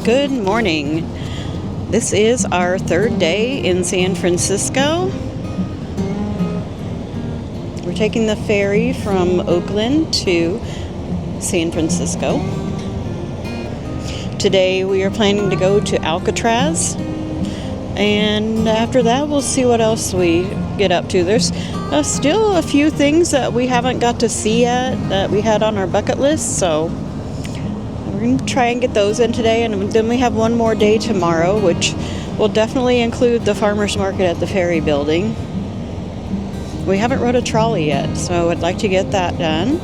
Good morning. This is our third day in San Francisco. We're taking the ferry from Oakland to San Francisco. Today we are planning to go to Alcatraz, and after that we'll see what else we get up to. There's still a few things that we haven't got to see yet that we had on our bucket list, so we're going to try and get those in today, and then we have one more day tomorrow, which will definitely include the farmers market at the ferry building. We haven't rode a trolley yet, so I'd like to get that done.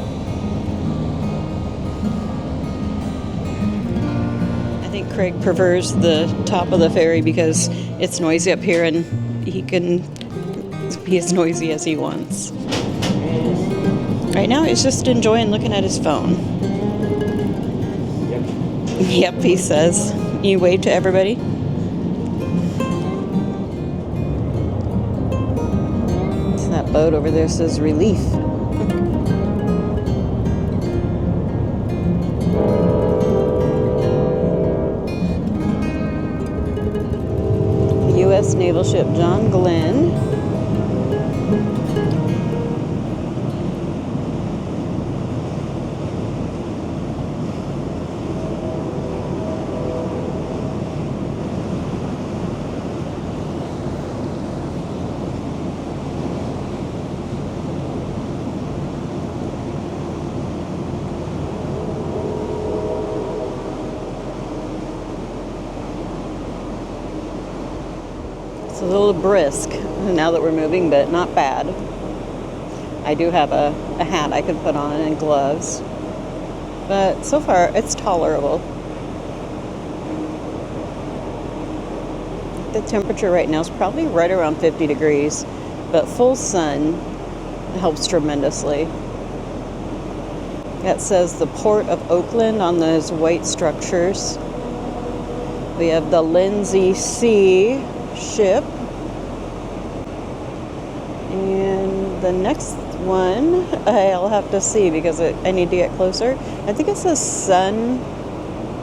I think Craig prefers the top of the ferry because it's noisy up here and he can be as noisy as he wants. Right now he's just enjoying looking at his phone. Yep, he says. You wave to everybody. So that boat over there says relief. The U.S. naval ship John Glenn. It's a little brisk now that we're moving, but not bad. I do have a hat I could put on and gloves, but so far it's tolerable. The temperature right now is probably right around 50 degrees, but full sun helps tremendously. That says the Port of Oakland on those white structures. We have the Lindsay Sea ship, and the next one I'll have to see because I need to get closer. I think it says Sun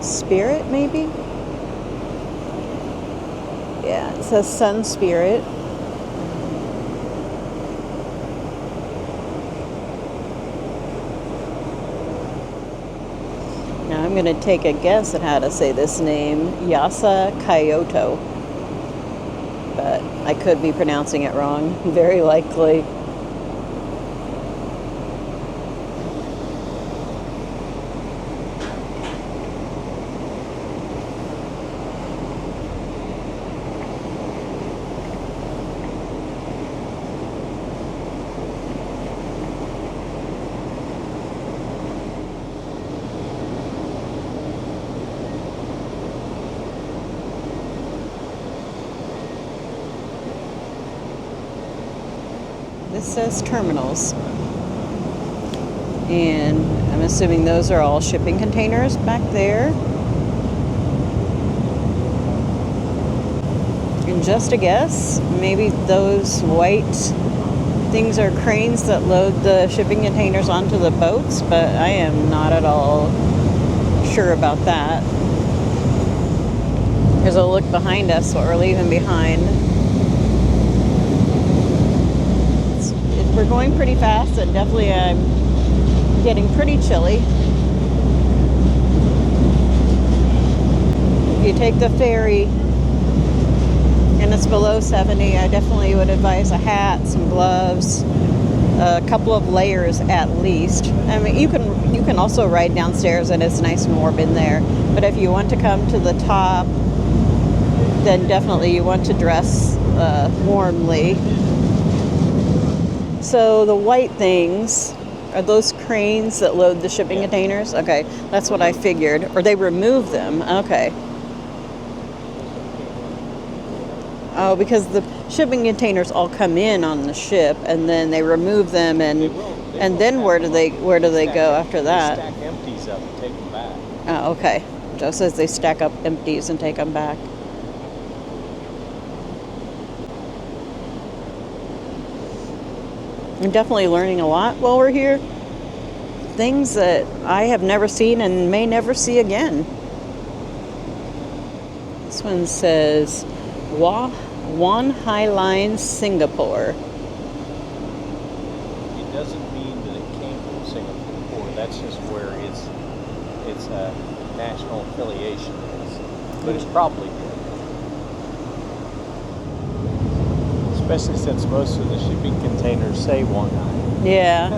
Spirit, maybe. Yeah, it says Sun Spirit. Now I'm going to take a guess at how to say this name, Yasa Kyoto. But I could be pronouncing it wrong, very likely. This says terminals, and I'm assuming those are all shipping containers back there. And just a guess, maybe those white things are cranes that load the shipping containers onto the boats, but I am not at all sure about that. Here's a look behind us, what we're leaving behind. We're going pretty fast, and definitely I'm getting pretty chilly. If you take the ferry and it's below 70, I definitely would advise a hat, some gloves, a couple of layers at least. I mean, you can also ride downstairs and it's nice and warm in there. But if you want to come to the top, then definitely you want to dress warmly. So the white things, are those cranes that load the shipping containers? Okay, that's what I figured. Or they remove them. Okay. Oh, because the shipping containers all come in on the ship, and then they remove them, and then where do they go after that? They stack empties up and take them back. Oh, okay. Joe says they stack up empties and take them back. I'm definitely learning a lot while we're here. Things that I have never seen and may never see again. This one says Wan Hai Line, Singapore. It doesn't mean that it came from Singapore. That's just where its national affiliation is. But it's probably good. Especially since most of the shipping containers say one. Yeah.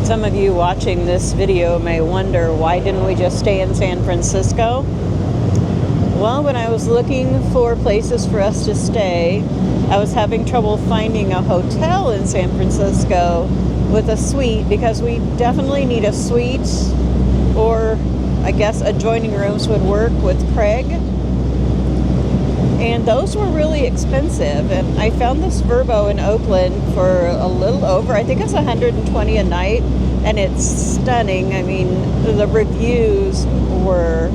Some of you watching this video may wonder, why didn't we just stay in San Francisco? Well, when I was looking for places for us to stay, I was having trouble finding a hotel in San Francisco with a suite, because we definitely need a suite, or I guess adjoining rooms would work with Craig. And those were really expensive. And I found this Verbo in Oakland for a little over, I think it's $120 a night, and it's stunning. I mean, the reviews were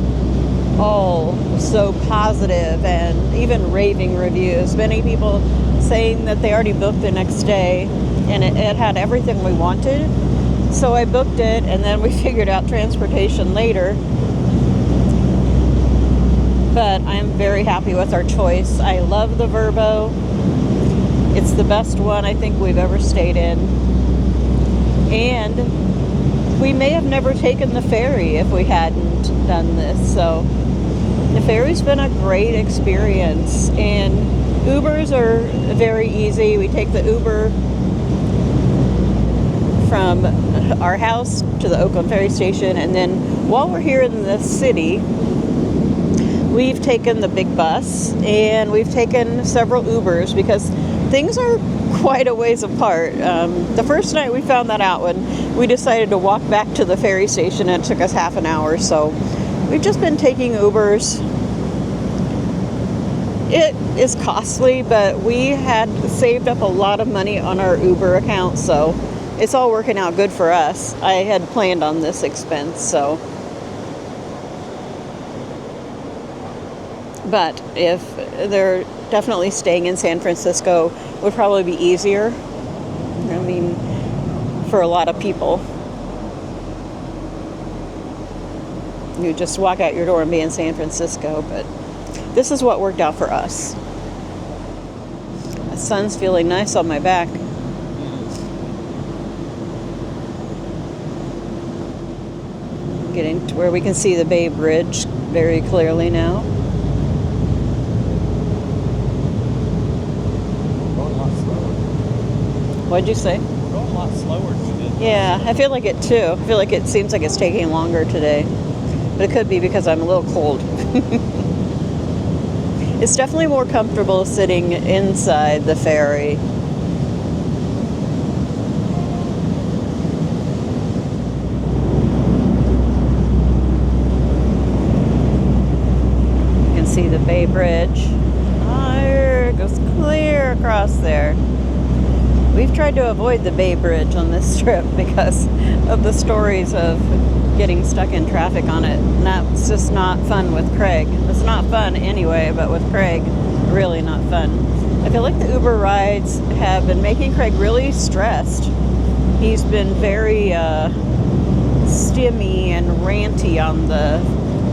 all so positive, and even raving reviews. Many people saying that they already booked the next day, and it had everything we wanted. So I booked it, and then we figured out transportation later. But I'm very happy with our choice. I love the Verbo. It's the best one I think we've ever stayed in. And we may have never taken the ferry if we hadn't done this. So the ferry's been a great experience. And Ubers are very easy. We take the Uber from our house to the Oakland ferry station. And then while we're here in the city, we've taken the big bus, and we've taken several Ubers, because things are quite a ways apart. The first night we found that out when we decided to walk back to the ferry station, and it took us half an hour. So we've just been taking Ubers. It is costly, but we had saved up a lot of money on our Uber account, so it's all working out good for us. I had planned on this expense, so. But if they're definitely staying in San Francisco, would probably be easier. I mean, for a lot of people. You just walk out your door and be in San Francisco, but this is what worked out for us. The sun's feeling nice on my back. Getting to where we can see the Bay Bridge very clearly now. What'd you say? We're going a lot slower than we did. Yeah, I feel like it too. I feel like it seems like it's taking longer today. But it could be because I'm a little cold. It's definitely more comfortable sitting inside the ferry. You can see the Bay Bridge. There, it goes clear across there. We've tried to avoid the Bay Bridge on this trip because of the stories of getting stuck in traffic on it. And that's just not fun with Craig. It's not fun anyway, but with Craig, really not fun. I feel like the Uber rides have been making Craig really stressed. He's been very stimmy and ranty on the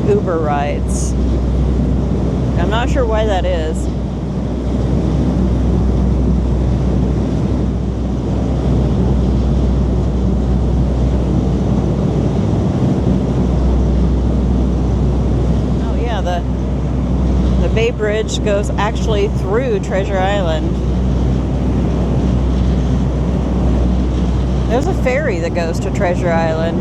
Uber rides. I'm not sure why that is. The Bay Bridge goes actually through Treasure Island. There's a ferry that goes to Treasure Island.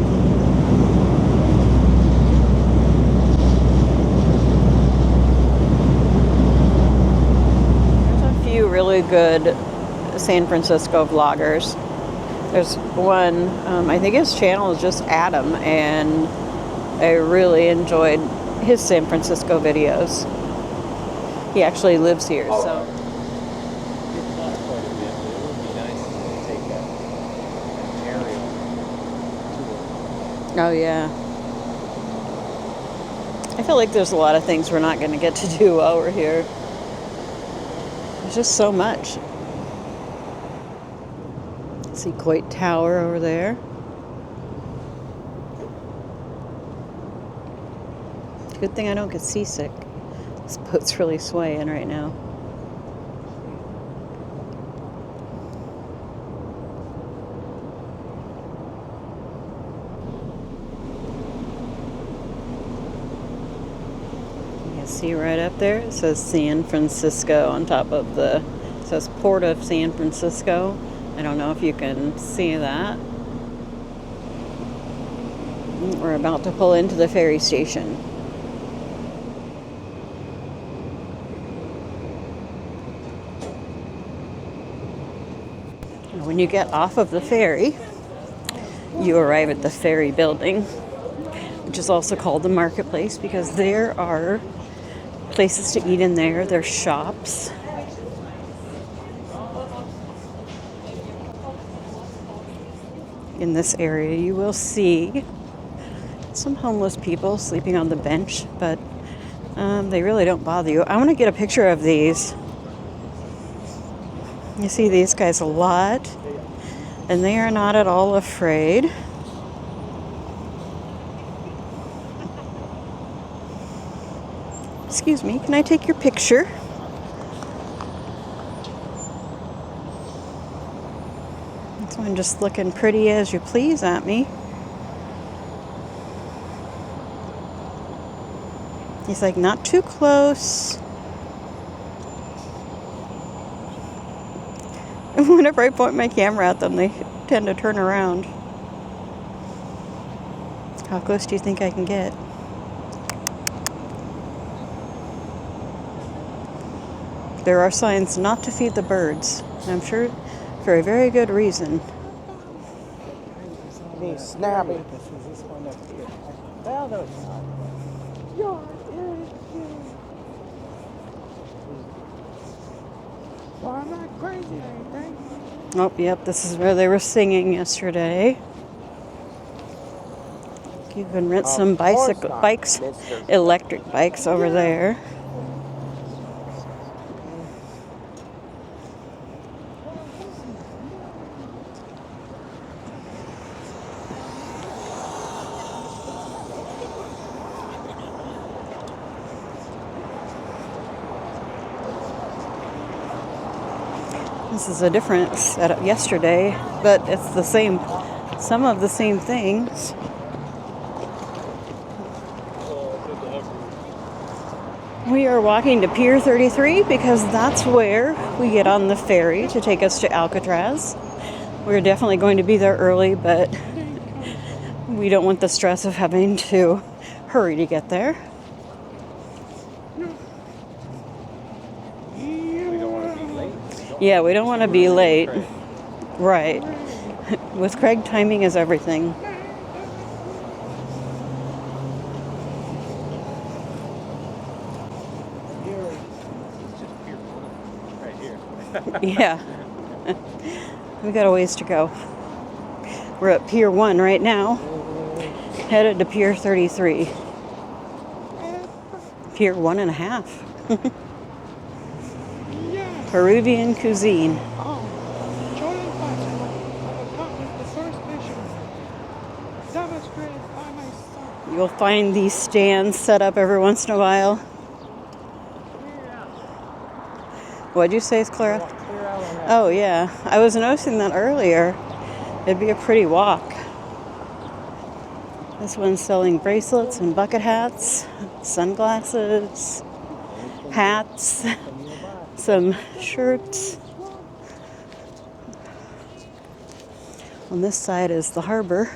There's a few really good San Francisco vloggers. There's one, I think his channel is just Adam, and I really enjoyed his San Francisco videos. He actually lives here, so. It's not quite a bit, but it would be nice to take an aerial tour. Oh yeah. I feel like there's a lot of things we're not going to get to do while we're here. There's just so much. See Coit Tower over there. Good thing I don't get seasick. This boat's really swaying right now. You can see right up there, it says San Francisco on top of it says Port of San Francisco. I don't know if you can see that. We're about to pull into the ferry station. When you get off of the ferry, you arrive at the ferry building, which is also called the marketplace because there are places to eat in there. There's shops. In this area, you will see some homeless people sleeping on the bench, but they really don't bother you. I want to get a picture of these. You see these guys a lot, and they are not at all afraid. Excuse me, can I take your picture? This one just looking pretty as you please at me. He's like, not too close. Whenever I point my camera at them, they tend to turn around. How close do you think I can get? There are signs not to feed the birds. I'm sure for a very good reason. Me snappy. This is this one up here. Well, no, it's not. Well, I'm not crazy or anything. Oh, yep, this is where they were singing yesterday. You can rent some bikes, electric bikes over there. This is a different setup yesterday, but it's the same, some of the same things. We are walking to Pier 33 because that's where we get on the ferry to take us to Alcatraz. We're definitely going to be there early, but we don't want the stress of having to hurry to get there. Yeah, we don't want to be late. Right. With Craig, timing is everything. Yeah. We got a ways to go. We're at Pier 1 right now, headed to Pier 33. Pier 1.5. Peruvian cuisine. You'll find these stands set up every once in a while. What'd you say, Clara? Oh, yeah. I was noticing that earlier. It'd be a pretty walk. This one's selling bracelets and bucket hats, sunglasses, hats, some shirts. On this side is the harbor.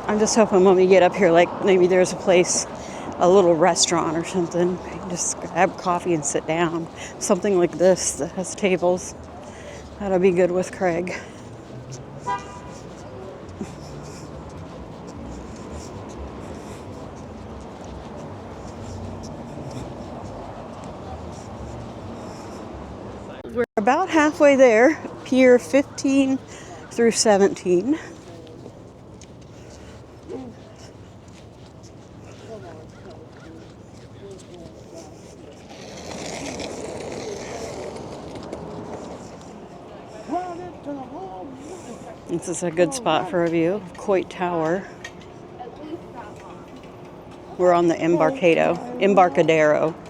I'm just hoping when we get up here, like maybe there's a place, a little restaurant or something. Just grab coffee and sit down. Something like this that has tables. That'll be good with Craig. We're about halfway there, Pier 15 through 17. This is a good spot for a view of Coit Tower. We're on the Embarcadero.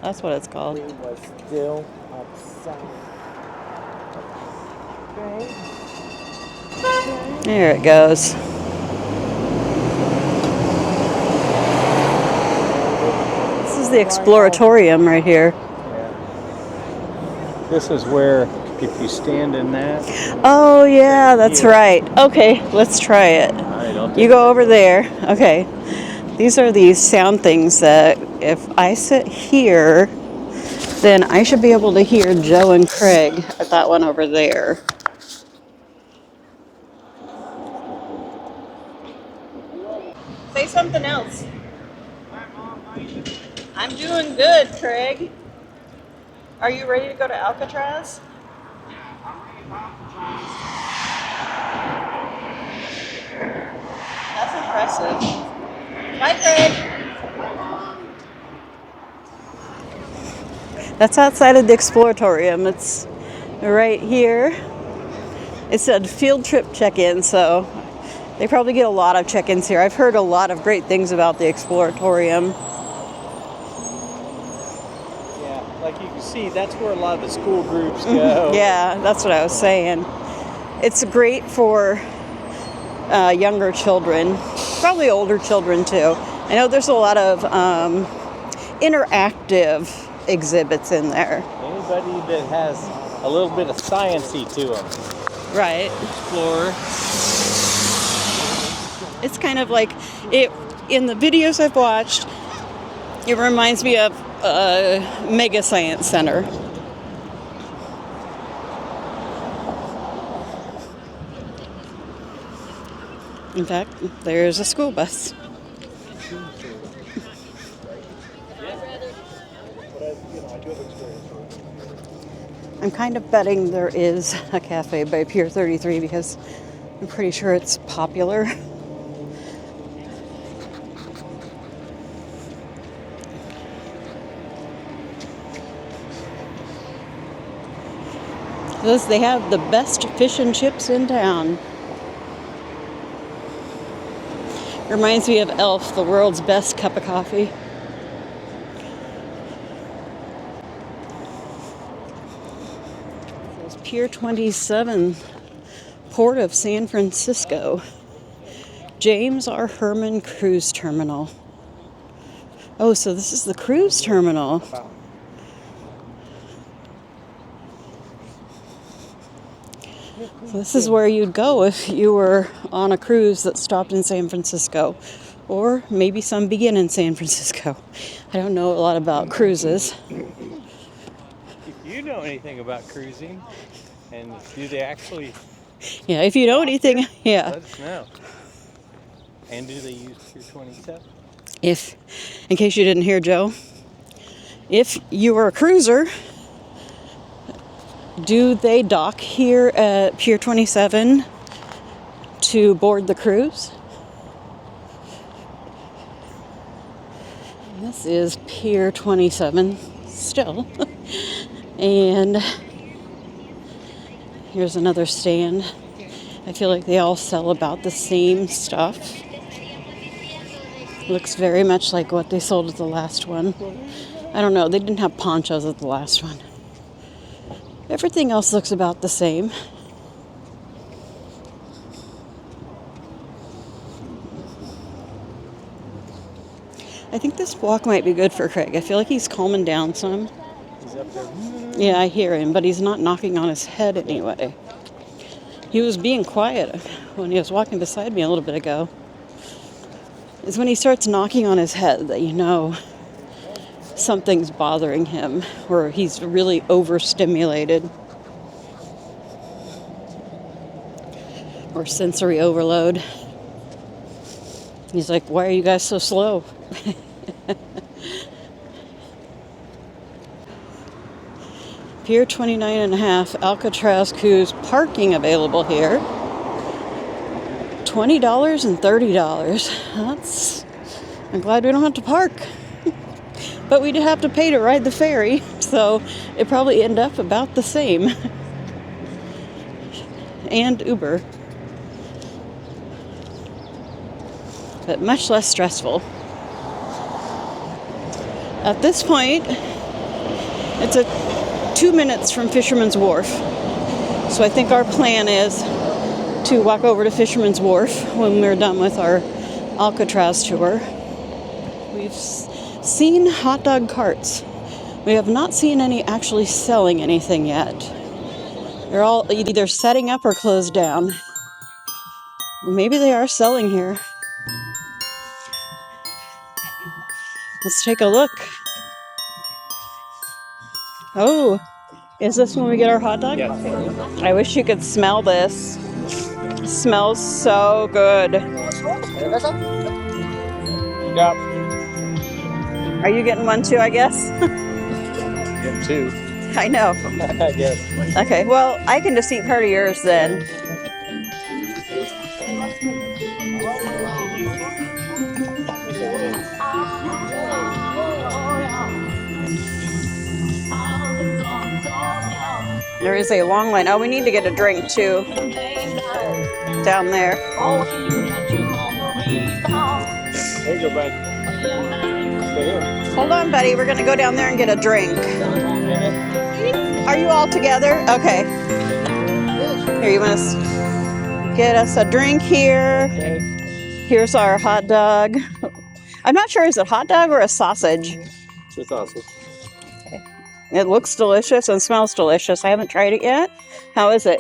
That's what it's called. It was still upside. There it goes. This is the Exploratorium right here. Yeah. This is where, if you stand in that. Oh, yeah, that's right. Okay, let's try it. You go over there. Okay. These are these sound things that if I sit here, then I should be able to hear Joe and Craig at that one over there. Say something else. I'm doing good, Craig. Are you ready to go to Alcatraz? That's impressive. Bye, Craig. That's outside of the Exploratorium. It's right here. It said field trip check-in, so they probably get a lot of check-ins here. I've heard a lot of great things about the Exploratorium. Yeah, like you can see, that's where a lot of the school groups go. Yeah, that's what I was saying. It's great for younger children, probably older children too. I know there's a lot of interactive exhibits in there. Anybody that has a little bit of science-y to them. Right. Explore. It's kind of like it in the videos I've watched. It reminds me of a mega science center. In fact, there's a school bus. I'm kind of betting there is a cafe by Pier 33 because I'm pretty sure it's popular. They have the best fish and chips in town. Reminds me of Elf, the world's best cup of coffee. There's Pier 27, Port of San Francisco. James R. Herman Cruise Terminal. Oh, so this is the cruise terminal. So this is where you'd go if you were on a cruise that stopped in San Francisco. Or maybe some begin in San Francisco. I don't know a lot about cruises. If you know anything about cruising, and do they actually... Yeah, if you know anything, yeah. Let us know. And do they use Pier 27? In case you didn't hear Joe, if you were a cruiser, do they dock here at Pier 27 to board the cruise? This is Pier 27 still. And here's another stand. I feel like they all sell about the same stuff. Looks very much like what they sold at the last one. I don't know, they didn't have ponchos at the last one. Everything else looks about the same. I think this walk might be good for Craig. I feel like he's calming down some. He's up there. Yeah, I hear him, but he's not knocking on his head anyway. He was being quiet when he was walking beside me a little bit ago. It's when he starts knocking on his head that you know something's bothering him or he's really overstimulated or sensory overload. He's like, why are you guys so slow? Pier 29.5, Alcatraz cruise parking available here. $20 and $30. I'm glad we don't have to park. But we did have to pay to ride the ferry, so it probably end up about the same. And Uber. But much less stressful. At this point, it's 2 minutes from Fisherman's Wharf. So I think our plan is to walk over to Fisherman's Wharf when we're done with our Alcatraz tour. We've seen hot dog carts. We have not seen any actually selling anything yet. They're all either setting up or closed down. Maybe they are selling here. Let's take a look. Oh, is this when we get our hot dog? Yes. I wish you could smell this. It smells so good. Yep. Are you getting one too, I guess? Get two. I know. I guess. Okay, well, I can just eat part of yours then. There is a long line. Oh, we need to get a drink too. Down there. There you go, bud. Stay here. Hold on, buddy. We're going to go down there and get a drink. Are you all together? Okay. Here, you want to get us a drink here? Okay. Here's our hot dog. I'm not sure, is it hot dog or a sausage? It's a sausage. It looks delicious and smells delicious. I haven't tried it yet. How is it?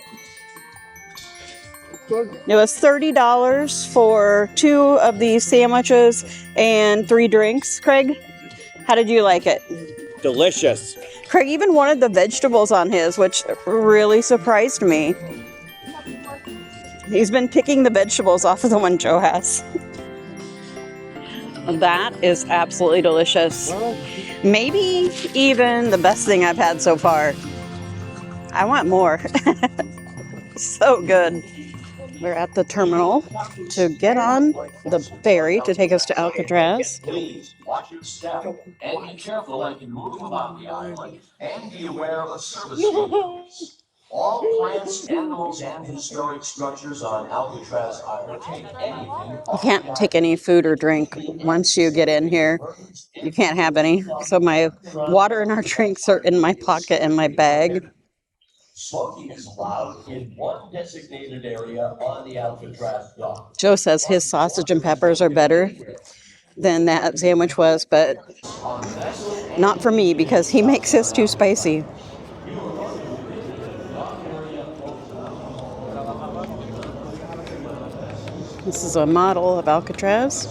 It was $30 for 2 of these sandwiches and 3 drinks. Craig, how did you like it? Delicious. Craig even wanted the vegetables on his, which really surprised me. He's been picking the vegetables off of the one Joe has. That is absolutely delicious. Maybe even the best thing I've had so far. I want more. So good. We're at the terminal to get on the ferry to take us to Alcatraz. Please watch your step and be careful as you move about the island and be aware of service vehicles. All plants, animals, and historic structures on Alcatraz Island take anything. You can't take any food or drink once you get in here. You can't have any. So my water and our drinks are in my pocket and my bag. Smoking is allowed in one designated area on the Alcatraz dock. Joe says his sausage and peppers are better than that sandwich was, but not for me because he makes his too spicy. This is a model of Alcatraz.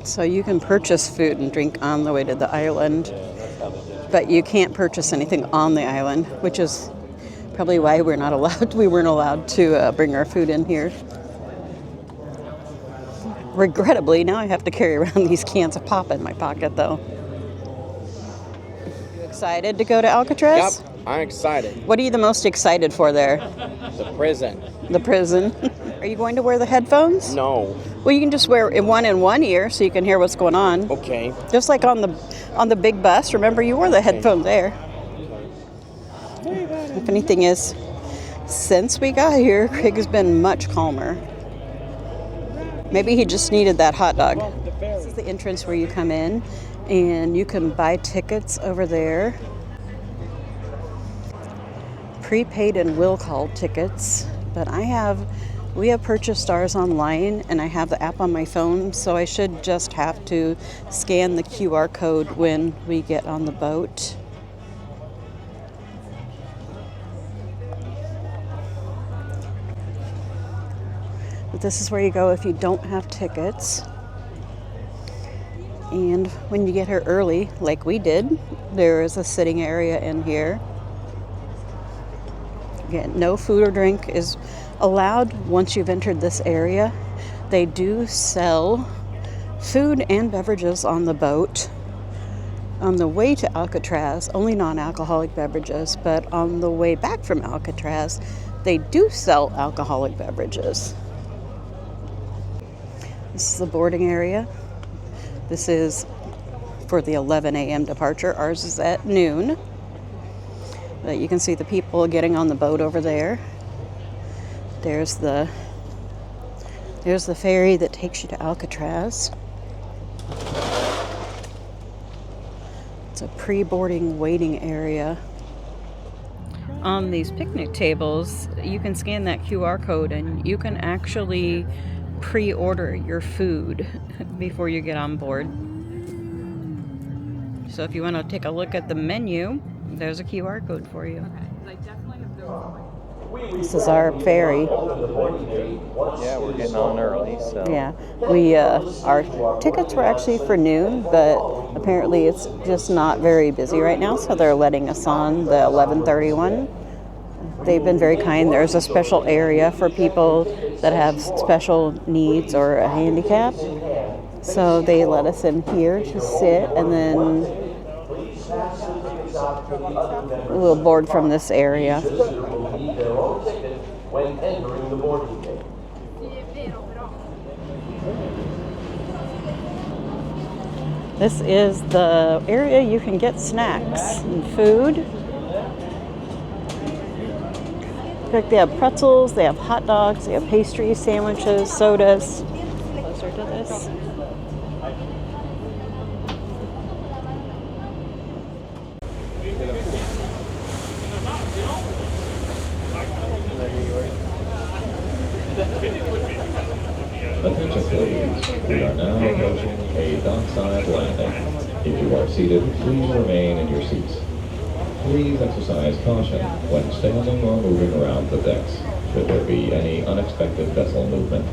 So you can purchase food and drink on the way to the island, but you can't purchase anything on the island, which is probably why we weren't allowed to bring our food in here. Regrettably, now I have to carry around these cans of pop in my pocket, though. You excited to go to Alcatraz? Yep, I'm excited. What are you the most excited for there? The prison. The prison. Are you going to wear the headphones? No. Well, you can just wear one in one ear so you can hear what's going on. Okay. Just like on the big bus. Remember, you wore the headphones there. If anything is, since we got here, Craig has been much calmer. Maybe he just needed that hot dog. This is the entrance where you come in, and you can buy tickets over there. Prepaid and will call tickets, but we have purchased ours online, and I have the app on my phone, so I should just have to scan the QR code when we get on the boat. But this is where you go if you don't have tickets. And when you get here early, like we did, there is a sitting area in here. Again, no food or drink is allowed once you've entered this area. They do sell food and beverages on the boat. On the way to Alcatraz, only non-alcoholic beverages, but on the way back from Alcatraz, they do sell alcoholic beverages. This is the boarding area. This is for the 11 a.m. departure. Ours is at noon. But you can see the people getting on the boat over there. There's the ferry that takes you to Alcatraz. It's a pre-boarding waiting area. On these picnic tables, you can scan that QR code and you can actually pre-order your food before you get on board. So if you want to take a look at the menu, there's a QR code for you. This is our ferry. Yeah, we're getting on early, so. Yeah, our tickets were actually for noon, but apparently it's just not very busy right now, so they're letting us on the 11:31. They've been very kind. There's a special area for people that have special needs or a handicap, so they let us in here to sit, and then we'll board from this area. When entering the boarding gate. This is the area you can get snacks and food. Like they have pretzels, they have hot dogs, they have pastries, sandwiches, sodas. Closer to this. Attention please, we are now approaching a dockside landing. If you are seated, please remain in your seats. Please exercise caution when standing or moving around the decks, should there be any unexpected vessel movement.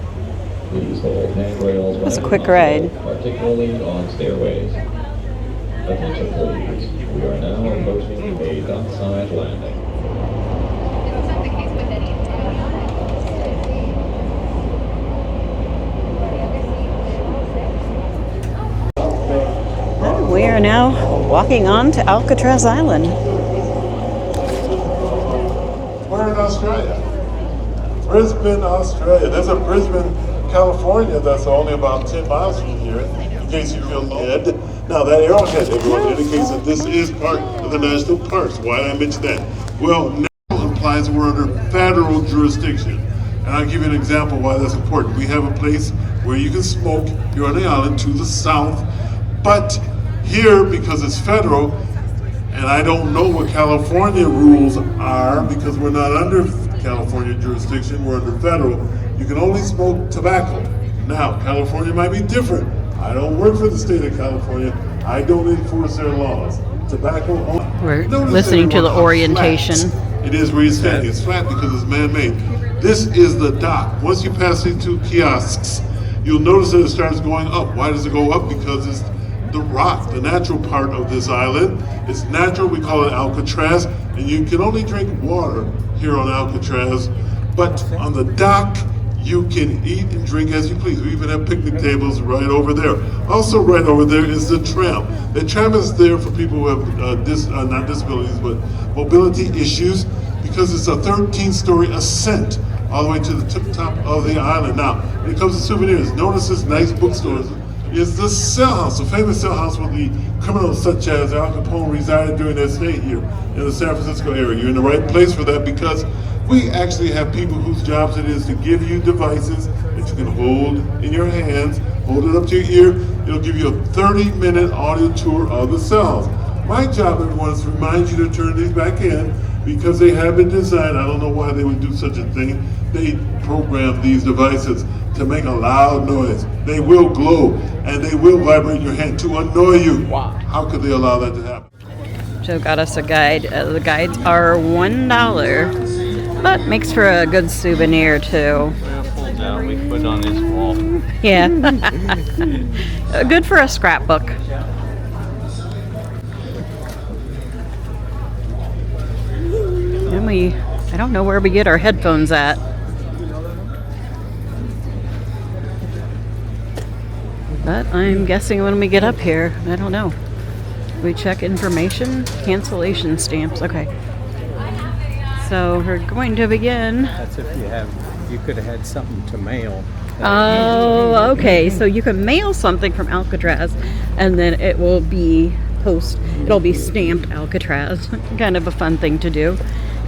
Please hold handrails when It's a quick ride. particularly on stairways. Attention please, we are now approaching a dockside landing. We are now walking on to Alcatraz Island. We're in Australia. Brisbane, Australia. There's a Brisbane, California that's only about 10 miles from here, in case you feel ahead. Now that arrowhead, everyone, indicates that this is part of the national parks. Why did I mention that? Well, national implies we're under federal jurisdiction. And I'll give you an example why that's important. We have a place where you can smoke. You're on the island to the south. But here, because it's federal, and I don't know what California rules are because we're not under California jurisdiction, we're under federal, you can only smoke tobacco. Now, California might be different. I don't work for the state of California. I don't enforce their laws. Tobacco only. We're Notice listening to the everyone how orientation. flat it is where you're standing. It's flat because it's man-made. This is the dock. Once you pass these two kiosks, you'll notice that it starts going up. Why does it go up? Because it's the rock, the natural part of this island. It's natural, we call it Alcatraz, and you can only drink water here on Alcatraz. But on the dock, you can eat and drink as you please. We even have picnic tables right over there. Also right over there is the tram. The tram is there for people who have, not disabilities, but mobility issues, because it's a 13-story ascent all the way to the tip top of the island. Now, when it comes to souvenirs, notice this nice bookstores is the cell house, the famous cell house where the criminals such as Al Capone resided during their stay here in the San Francisco area. You're in the right place for that because we actually have people whose jobs it is to give you devices that you can hold in your hands, hold it up to your ear. It'll give you a 30-minute audio tour of the cells. My job, everyone, is to remind you to turn these back in because they have been designed. I don't know why they would do such a thing. They program these devices to make a loud noise. They will glow and they will vibrate your hand to annoy you. Wow. How could they allow that to happen? Joe got us a guide. The guides are $1, but makes for a good souvenir too. We'll pull down, we put on this wall. Yeah. Good for a scrapbook. And I don't know where we get our headphones at. But I'm guessing when we get up here, I don't know. We check information, cancellation stamps. Okay. So we're going to begin. That's if you could have had something to mail. Oh, okay. So you can mail something from Alcatraz, and then it will be it'll be stamped Alcatraz. Kind of a fun thing to do.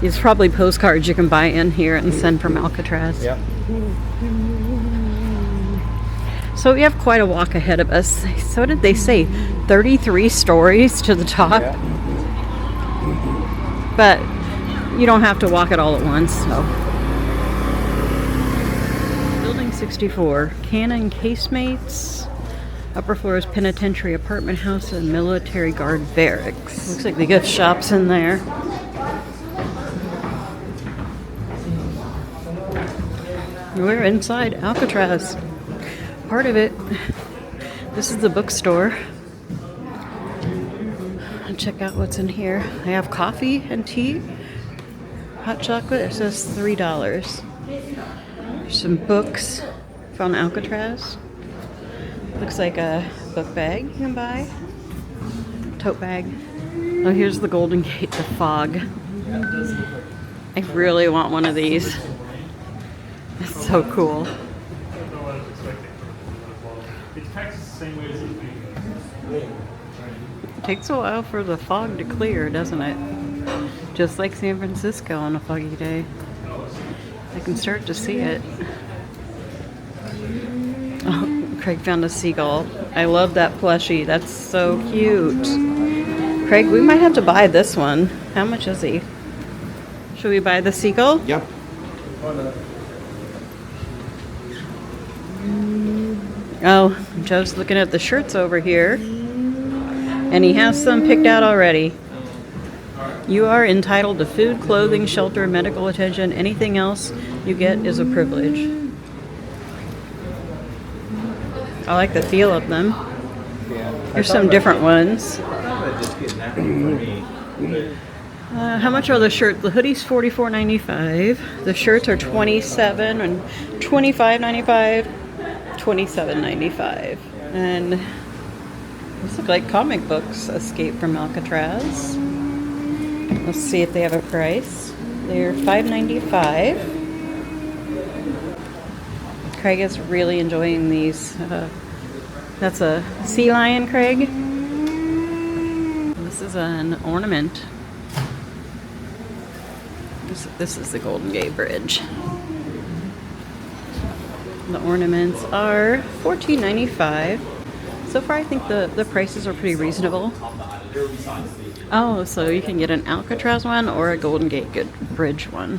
These probably postcards you can buy in here and send from Alcatraz. Yep. So we have quite a walk ahead of us. So what did they say? 33 stories to the top. Yeah. But you don't have to walk it all at once. So. Building 64, cannon casemates. Upper floor is penitentiary apartment house and military guard barracks. Looks like the gift shop's in there. We're inside Alcatraz. Part of it. This is the bookstore. Check out what's in here. I have coffee and tea. Hot chocolate. It says $3. There's some books from Alcatraz. Looks like a book bag you can buy. Tote bag. Oh, here's the Golden Gate, the fog. I really want one of these. It's so cool. It takes a while for the fog to clear, doesn't it? Just like San Francisco on a foggy day. I can start to see it. Oh, Craig found a seagull. I love that plushie. That's so cute. Craig, we might have to buy this one. How much is he? Should we buy the seagull? Yep. Oh, Joe's looking at the shirts over here. And he has some picked out already. You are entitled to food, clothing, shelter, medical attention. Anything else you get is a privilege. I like the feel of them. Here's some different ones. How much are the shirts? The hoodies $44.95. The shirts are $27 and $25.95. $27.95. And these look like comic books. Escape from Alcatraz. Let's see if they have a price. They're $5.95. Craig is really enjoying these. That's a sea lion, Craig. This is an ornament. This is the Golden Gate Bridge. The ornaments are $14.95. So far, I think the prices are pretty reasonable. Oh, so you can get an Alcatraz one or a Golden Gate Bridge one.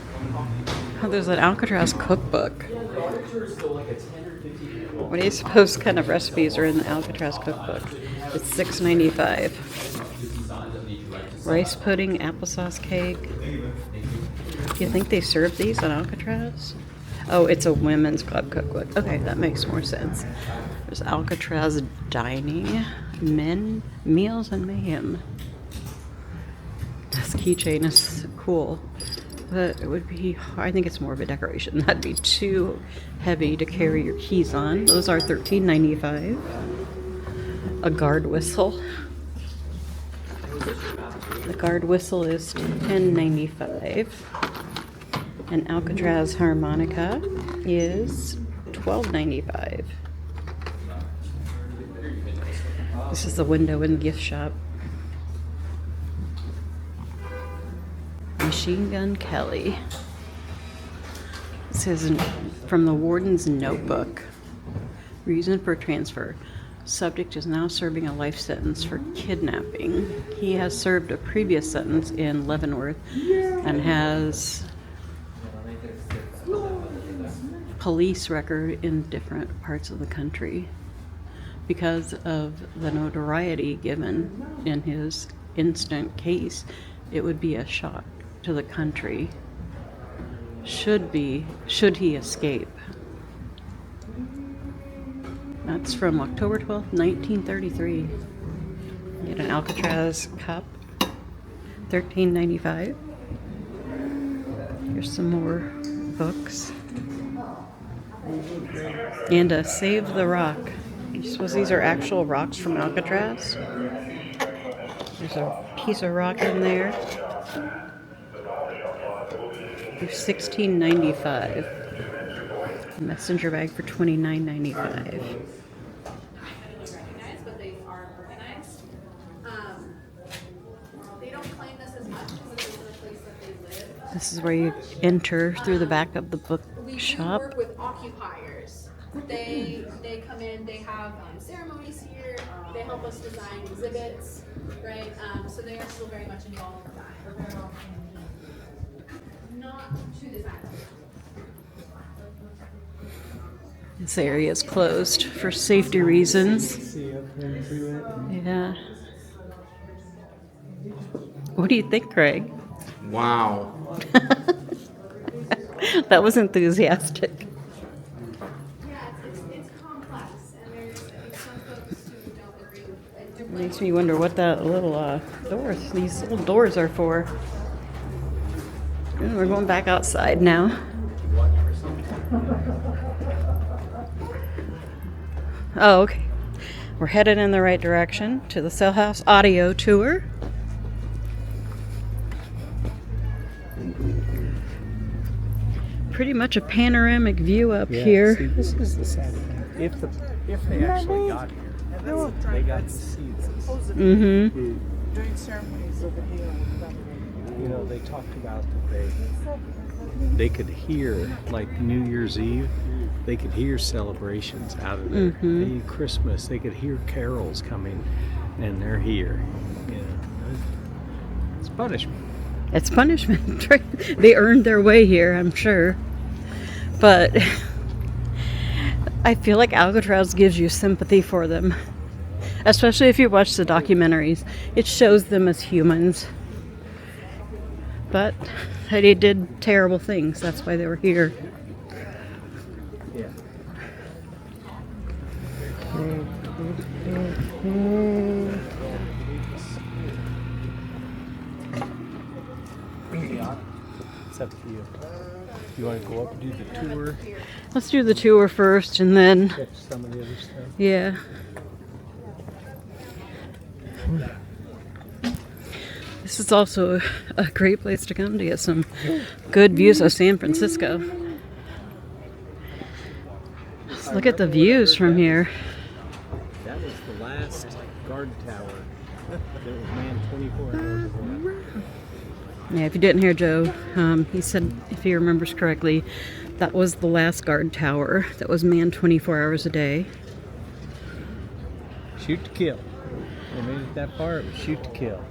Oh, there's an Alcatraz cookbook. What do you suppose kind of recipes are in the Alcatraz cookbook? It's $6.95. Rice pudding, applesauce cake. Do you think they serve these on Alcatraz? Oh, it's a women's club cookbook. Okay, that makes more sense. There's Alcatraz dining, men, meals, and mayhem. This keychain is cool, but it would be, I think it's more of a decoration. That'd be too heavy to carry your keys on. Those are $13.95. A guard whistle. The guard whistle is $10.95. An Alcatraz harmonica is $12.95. This is the window in the gift shop. Machine Gun Kelly. This is from the warden's notebook. Reason for transfer. Subject is now serving a life sentence for kidnapping. He has served a previous sentence in Leavenworth and has police record in different parts of the country. Because of the notoriety given in his instant case, it would be a shock to the country. Should he escape. That's from October 12th, 1933. Get an Alcatraz cup, $13.95. Here's some more books. And a Save the Rock. I suppose these are actual rocks from Alcatraz. There's a piece of rock in there. $16.95. A messenger bag for $29.95. But they are organized. They don't claim this as much because this is the place that they live. This is where you enter through the back of the We do bookshop. work with occupiers. They come in. They have ceremonies here. They help us design exhibits, right? So they are still very much involved with that. Not to design. This area is closed for safety reasons. Yeah. What do you think, Craig? Wow. That was enthusiastic. Yeah, it's complex, and there's some folks who don't agree with it. Makes me wonder what that little these little doors are for. And we're going back outside now. Oh, okay. We're headed in the right direction to the Cell House audio tour. Pretty much a panoramic view up here. See, this is the sad thing. If they actually got here, they got to see this. Mm-hmm. During ceremonies over here, You know, they talked about that they could hear, like New Year's Eve, they could hear celebrations out of there. Mhm. Christmas, they could hear carols coming, and they're here. You know, it's punishment. It's punishment. Right? They earned their way here, I'm sure. But I feel like Alcatraz gives you sympathy for them. Especially if you watch the documentaries. It shows them as humans. But they did terrible things. That's why they were here. Yeah. It's up to you. You want to go up and do the tour, Let's do the tour first and then, check some of the other stuff? yeah. This is also a great place to come to get some good views of San Francisco. Just look at the views from here. That was the last guard tower that was manned 24 hours a day. Yeah, if you didn't hear Joe, he said, if he remembers correctly, that was the last guard tower that was manned 24 hours a day. Shoot to kill. They made it that far, it was shoot to kill.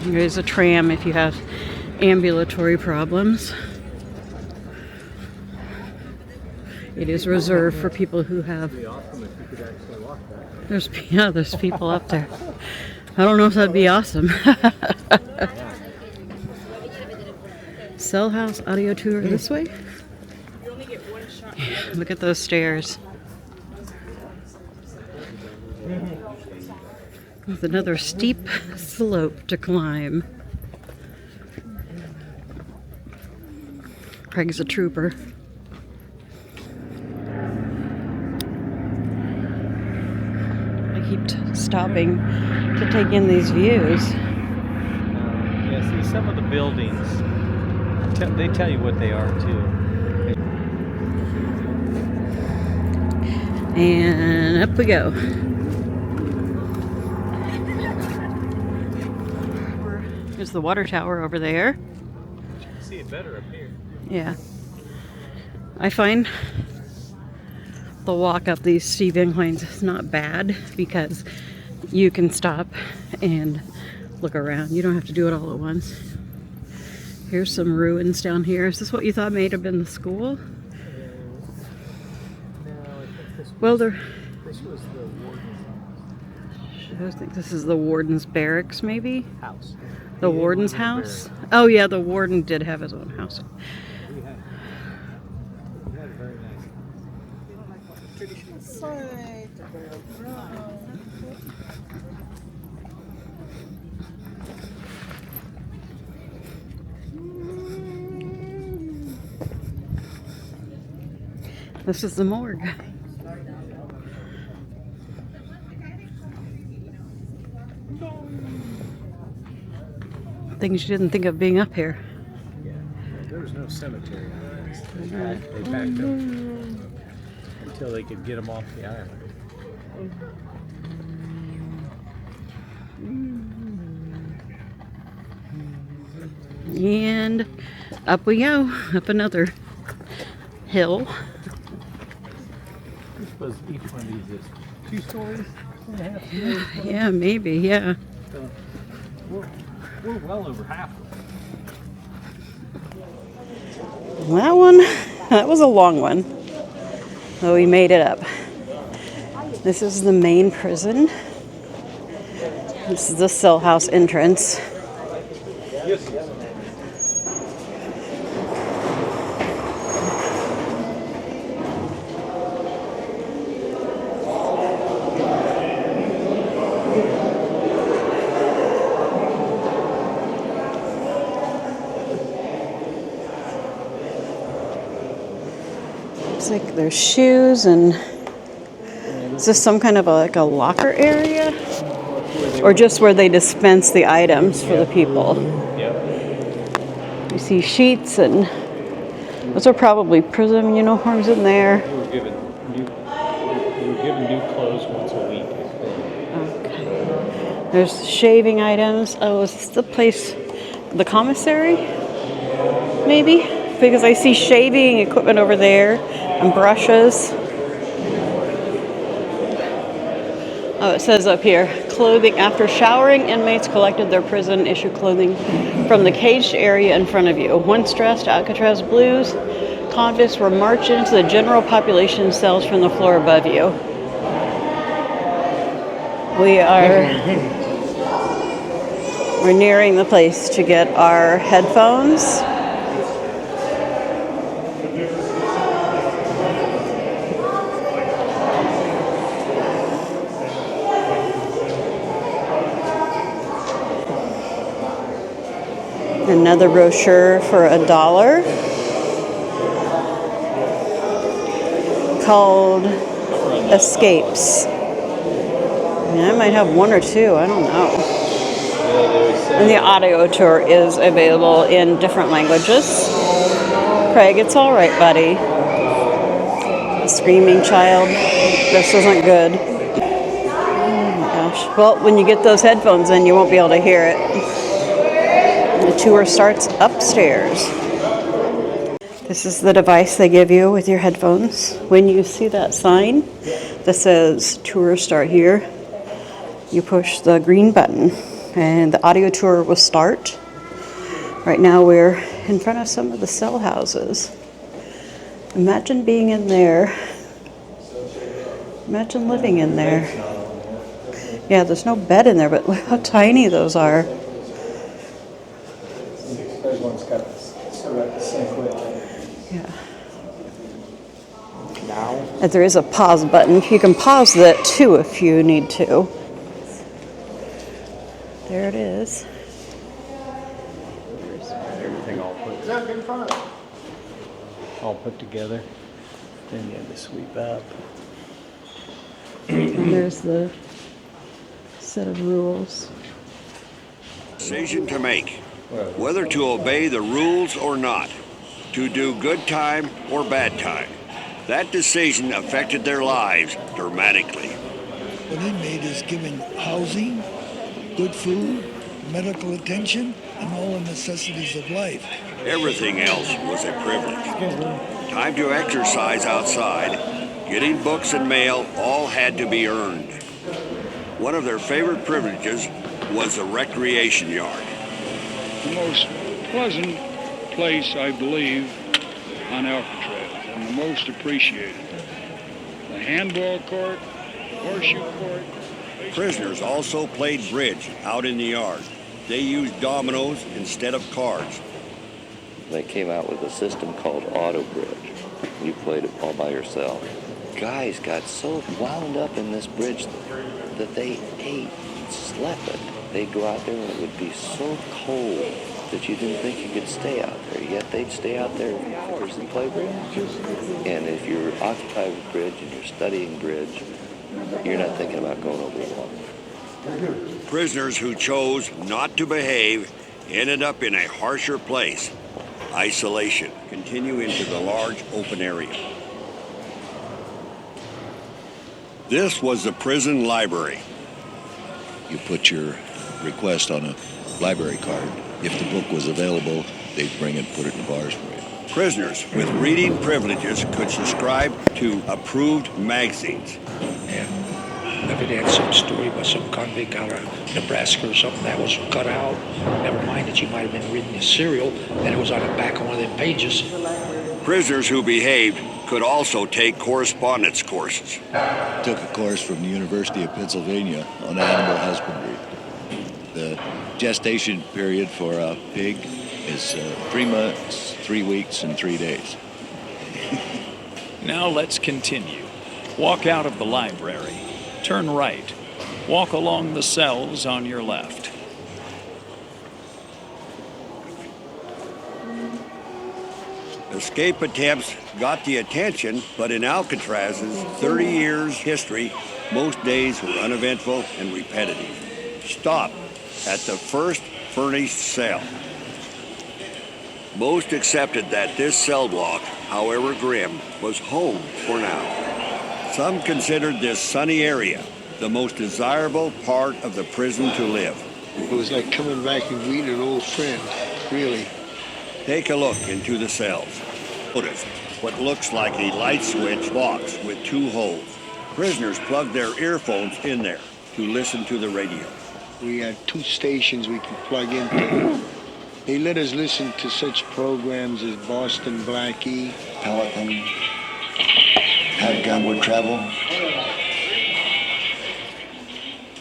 There's a tram if you have ambulatory problems. It is reserved for people who have. It'd be awesome if you could actually walk that. There's people up there. I don't know if that'd be awesome. Cell House audio tour this way. Yeah, look at those stairs. With another steep slope to climb. Craig's a trooper. I keep stopping to take in these views. Yeah, see, some of the buildings, they tell you what they are too. And up we go. There's the water tower over there. You can see it better up here. Yeah. I find the walk up these steep inclines is not bad because you can stop and look around. You don't have to do it all at once. Here's some ruins down here. Is this what you thought may have been the school? No, I think this Well, was the warden's I think this is the warden's barracks, maybe? house. The He didn't warden's live in a house? barrack. Oh yeah, the warden did have his own house. He had a very nice house. Sorry. This is the morgue. Things you didn't think of being up here. Yeah, there was no cemetery on this. They backed up until they could get them off the island. And up we go, up another hill. I suppose each one of these is 2 stories, 2.5 stories. Yeah, maybe, yeah. So we're well over half of it. That was a long one. Oh, we made it up. This is the main prison. This is the cell house entrance. Looks like there's shoes and is this some kind of like a locker area? Or just where they dispense the items for the people? Yep. You see sheets and those are probably prison uniforms in there. They were given new clothes once a week. Okay. There's shaving items. Oh, is this the place, the commissary? Maybe? Because I see shaving equipment over there and brushes. Oh, it says up here, clothing. After showering, inmates collected their prison-issued clothing from the caged area in front of you. Once dressed Alcatraz blues, convicts were marched into the general population cells from the floor above you. We're nearing the place to get our headphones. Another brochure for $1 called Escapes. I might have 1 or 2, I don't know. And the audio tour is available in different languages. Craig, it's all right, buddy. A screaming child. This isn't good. Oh my gosh. Well, when you get those headphones in, you won't be able to hear it. The tour starts upstairs. This is the device they give you with your headphones. When you see that sign that says tour start here, you push the green button and the audio tour will start. Right now we're in front of some of the cell houses. Imagine being in there. Imagine living in there. Yeah, there's no bed in there, but look how tiny those are. Everyone's got the same width. Yeah. Now, And there is a pause button. You can pause that too if you need to. There it is. Everything all put together. Then you have to sweep up. And there's the set of rules. Decision to make, whether to obey the rules or not, to do good time or bad time. That decision affected their lives dramatically. An inmate is given housing, good food, medical attention, and all the necessities of life. Everything else was a privilege. Time to exercise outside, getting books and mail all had to be earned. One of their favorite privileges was the recreation yard. The most pleasant place, I believe, on Alcatraz, and the most appreciated. The handball court, horseshoe court. Prisoners also played bridge out in the yard. They used dominoes instead of cards. They came out with a system called Auto Bridge. You played it all by yourself. Guys got so wound up in this bridge that they ate, slept it. They'd go out there and it would be so cold that you didn't think you could stay out there, yet they'd stay out there for hours and play bridge. And if you're occupied with bridge and you're studying bridge, you're not thinking about going over the wall. Prisoners who chose not to behave ended up in a harsher place. Isolation. Continue into the large open area. This was the prison library. You put your request on a library card. If the book was available, they'd bring it and put it in bars for you. Prisoners with reading privileges could subscribe to approved magazines. And if it had some story about some convict out of Nebraska or something that was cut out, never mind that you might have been reading a serial and it was on the back of one of them pages. Prisoners who behaved could also take correspondence courses. Took a course from the University of Pennsylvania on animal husbandry. The gestation period for a pig is 3 months, 3 weeks, and 3 days. Now let's continue. Walk out of the library. Turn right. Walk along the cells on your left. Escape attempts got the attention, but in Alcatraz's 30 years history, most days were uneventful and repetitive. Stop at the first furnished cell. Most accepted that this cell block, however grim, was home for now. Some considered this sunny area the most desirable part of the prison to live. It was like coming back and meeting an old friend, really. Take a look into the cells. Notice what looks like a light switch box with 2 holes. Prisoners plug their earphones in there to listen to the radio. We had 2 stations we could plug into. They let us listen to such programs as Boston Blackie, Pelican, How to Gunwood Travel,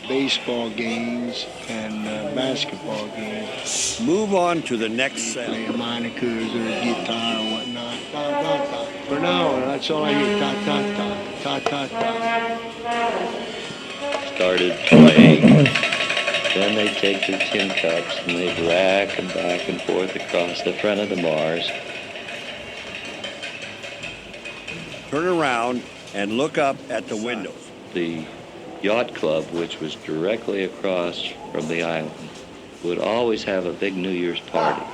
baseball games, and basketball games. Move on to the next cell. Play harmonicas or guitar or whatnot. Ta, ta, ta. For now, that's all I hear. Ta, ta, ta, ta, ta, ta. Started playing. Then they'd take their tin cups and they'd rack them back and forth across the front of the bars. Turn around and look up at the windows. The yacht club, which was directly across from the island, would always have a big New Year's party.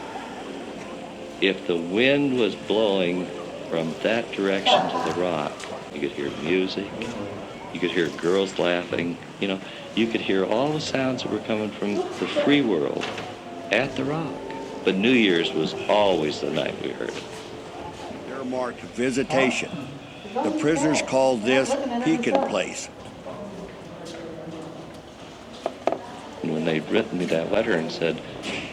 If the wind was blowing from that direction to the rock, you could hear music, you could hear girls laughing, you could hear all the sounds that were coming from the free world at the rock. But New Year's was always the night we heard it. They're marked visitation. The prisoners called this Pekin Place. And when they'd written me that letter and said,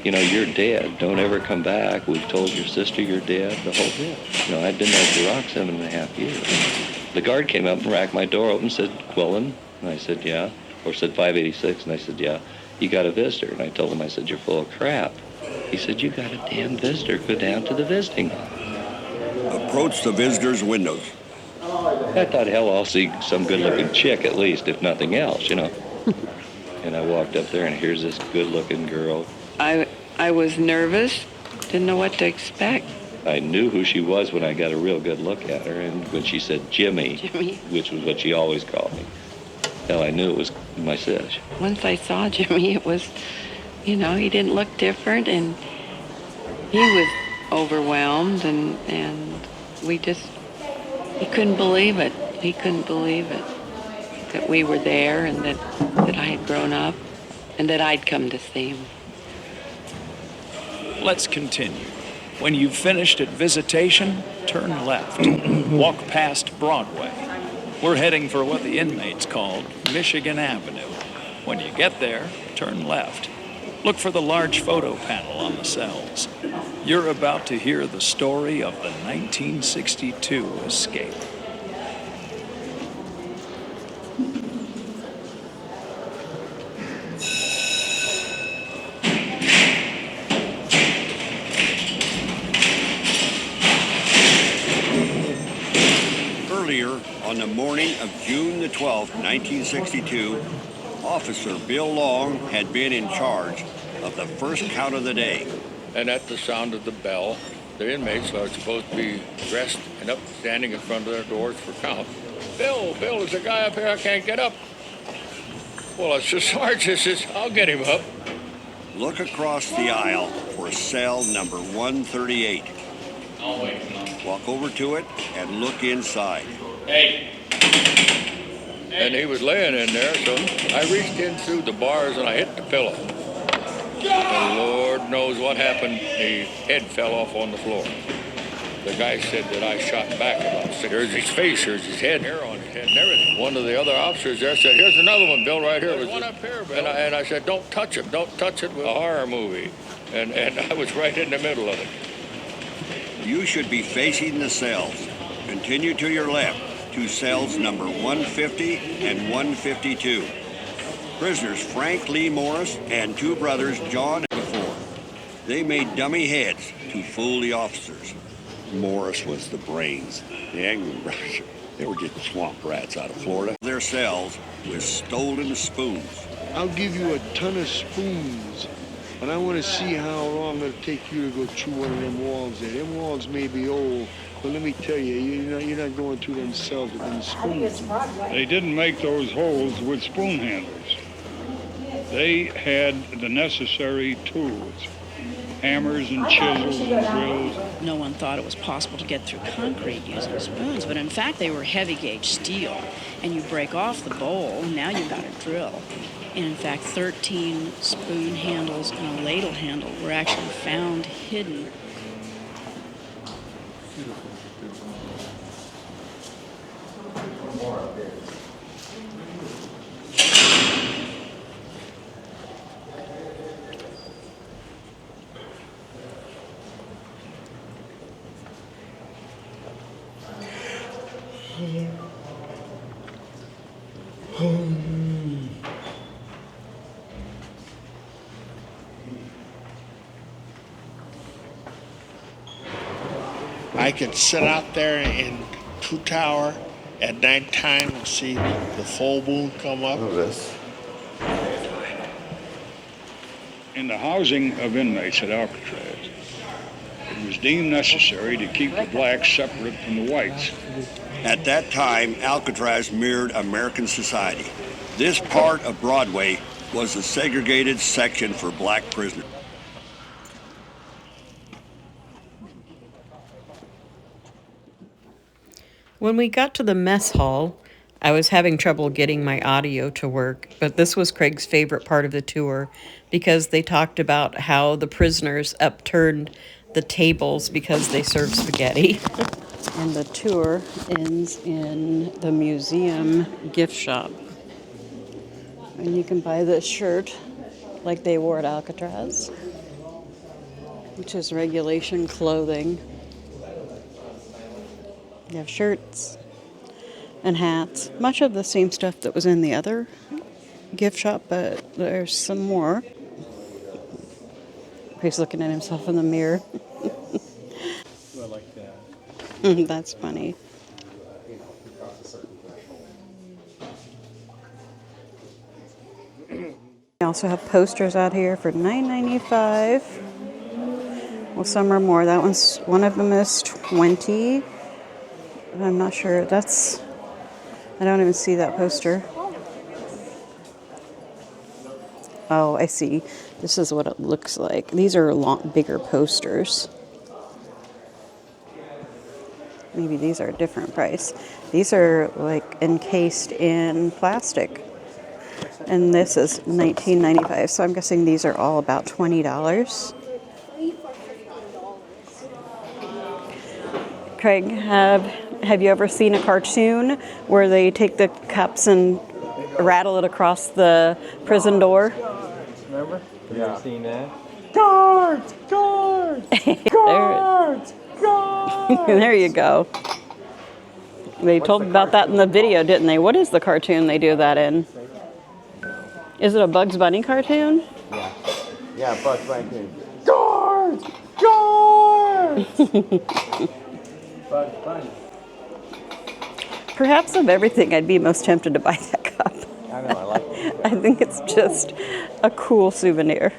you're dead, don't ever come back, we've told your sister you're dead, the whole bit. I'd been there at the rock 7.5 years. The guard came up and racked my door open and said, Quillen? And I said, yeah. Or said 586, and I said, yeah. You got a visitor? And I told him, I said, you're full of crap. He said, you got a damn visitor. Go down to the visiting hall. Approach the visitors' windows. I thought, hell, I'll see some good-looking chick at least, if nothing else, And I walked up there, and here's this good-looking girl. I was nervous, didn't know what to expect. I knew who she was when I got a real good look at her, and when she said Jimmy, which was what she always called me, hell, I knew it was my sis. Once I saw Jimmy, it was, he didn't look different, and he was overwhelmed, and he couldn't believe it. He couldn't believe it, that we were there and that I had grown up and that I'd come to see him. Let's continue. When you've finished at visitation, turn left. Walk past Broadway. We're heading for what the inmates called Michigan Avenue. When you get there, turn left. Look for the large photo panel on the cells. You're about to hear the story of the 1962 escape. Earlier, on the morning of June the 12th, 1962, Officer Bill Long had been in charge of the first count of the day. And at the sound of the bell, the inmates are supposed to be dressed and up, standing in front of their doors for count. Bill, there's a guy up here, I can't get up. Well, it's the sergeant says, I'll get him up. Look across the aisle for cell number 138. Walk over to it and look inside. Hey. And he was laying in there, so I reached in through the bars and I hit the pillow. The Lord knows what happened. His head fell off on the floor. The guy said that I shot back at him. I said, here's his face, here's his head, hair on his head and everything. One of the other officers there said, here's another one, Bill, right here. There's one up here, Bill. And I said, don't touch it with a horror movie. And I was right in the middle of it. You should be facing the cells. Continue to your left to cells number 150 and 152. Prisoners Frank Lee Morris and two brothers John and Before. They made dummy heads to fool the officers. Morris was the brains. The angry brothers, they were getting swamp rats out of Florida. Their cells with stolen spoons. I'll give you a ton of spoons, but I want to see how long it'll take you to go through one of them walls there. Them walls may be old, but let me tell you, you're not going through them cells with them spoons. They didn't make those holes with spoon handles. They had the necessary tools. Hammers and chisels and drills. No one thought it was possible to get through concrete using spoons, but in fact they were heavy gauge steel. And you break off the bowl, and now you've got a drill. And in fact, 13 spoon handles and a ladle handle were actually found hidden. I could sit out there in True Tower at nighttime and see the full moon come up. In the housing of inmates at Alcatraz, it was deemed necessary to keep the blacks separate from the whites. At that time, Alcatraz mirrored American society. This part of Broadway was a segregated section for black prisoners. When we got to the mess hall, I was having trouble getting my audio to work, but this was Craig's favorite part of the tour because they talked about how the prisoners upturned the tables because they served spaghetti. And the tour ends in the museum gift shop. And you can buy this shirt like they wore at Alcatraz, which is regulation clothing. You have shirts and hats, much of the same stuff that was in the other gift shop, but there's some more. He's looking at himself in the mirror. I like that. That's funny. We also have posters out here for $9.95. Well, some are more. That one's, one of them is $20. I'm not sure. That's, I don't even see that poster. Oh, I see. This is what it looks like. These are a lot bigger posters. Maybe these are a different price. These are like encased in plastic. And this is $19.95. So I'm guessing these are all about $20. Craig, have you ever seen a cartoon where they take the cups and rattle it across the prison door? Remember? Yeah. Have you seen that? Guards! Guards! Guards! Guards! There you go. They told about that in the video, didn't they? What is the cartoon they do that in? Is it a Bugs Bunny cartoon? Yeah. Yeah, Bugs Bunny. Guards! Guards! Bugs Bunny. Perhaps of everything, I'd be most tempted to buy that cup. I know, I like it. I think it's just a cool souvenir.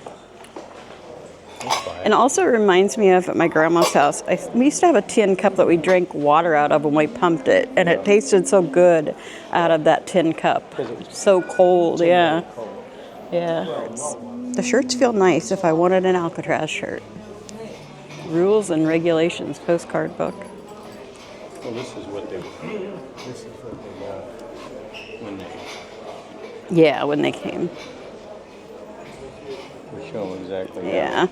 That's fine. And also reminds me of at my grandma's house. We used to have a tin cup that we drank water out of when we pumped it, and it tasted so good out of that tin cup. So cold, yeah. Yeah. The shirts feel nice if I wanted an Alcatraz shirt. Rules and Regulations postcard book. Well, this is what they got when they Yeah, when they came. were showing exactly. Yeah.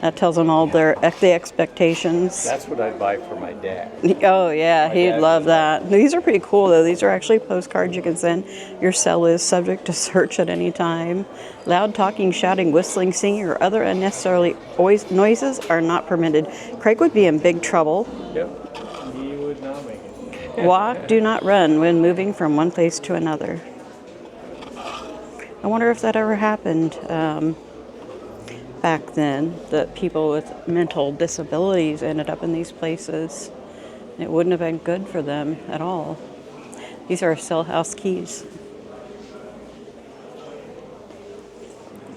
That tells them all the expectations. That's what I'd buy for my dad. Oh yeah, My he'd dad love would that. These are pretty cool though. These are actually postcards you can send. Your cell is subject to search at any time. Loud talking, shouting, whistling, singing, or other unnecessarily noises are not permitted. Craig would be in big trouble. Yep, he would not make it. Walk, do not run when moving from one place to another. I wonder if that ever happened back then, that people with mental disabilities ended up in these places. It wouldn't have been good for them at all. These are cell house keys.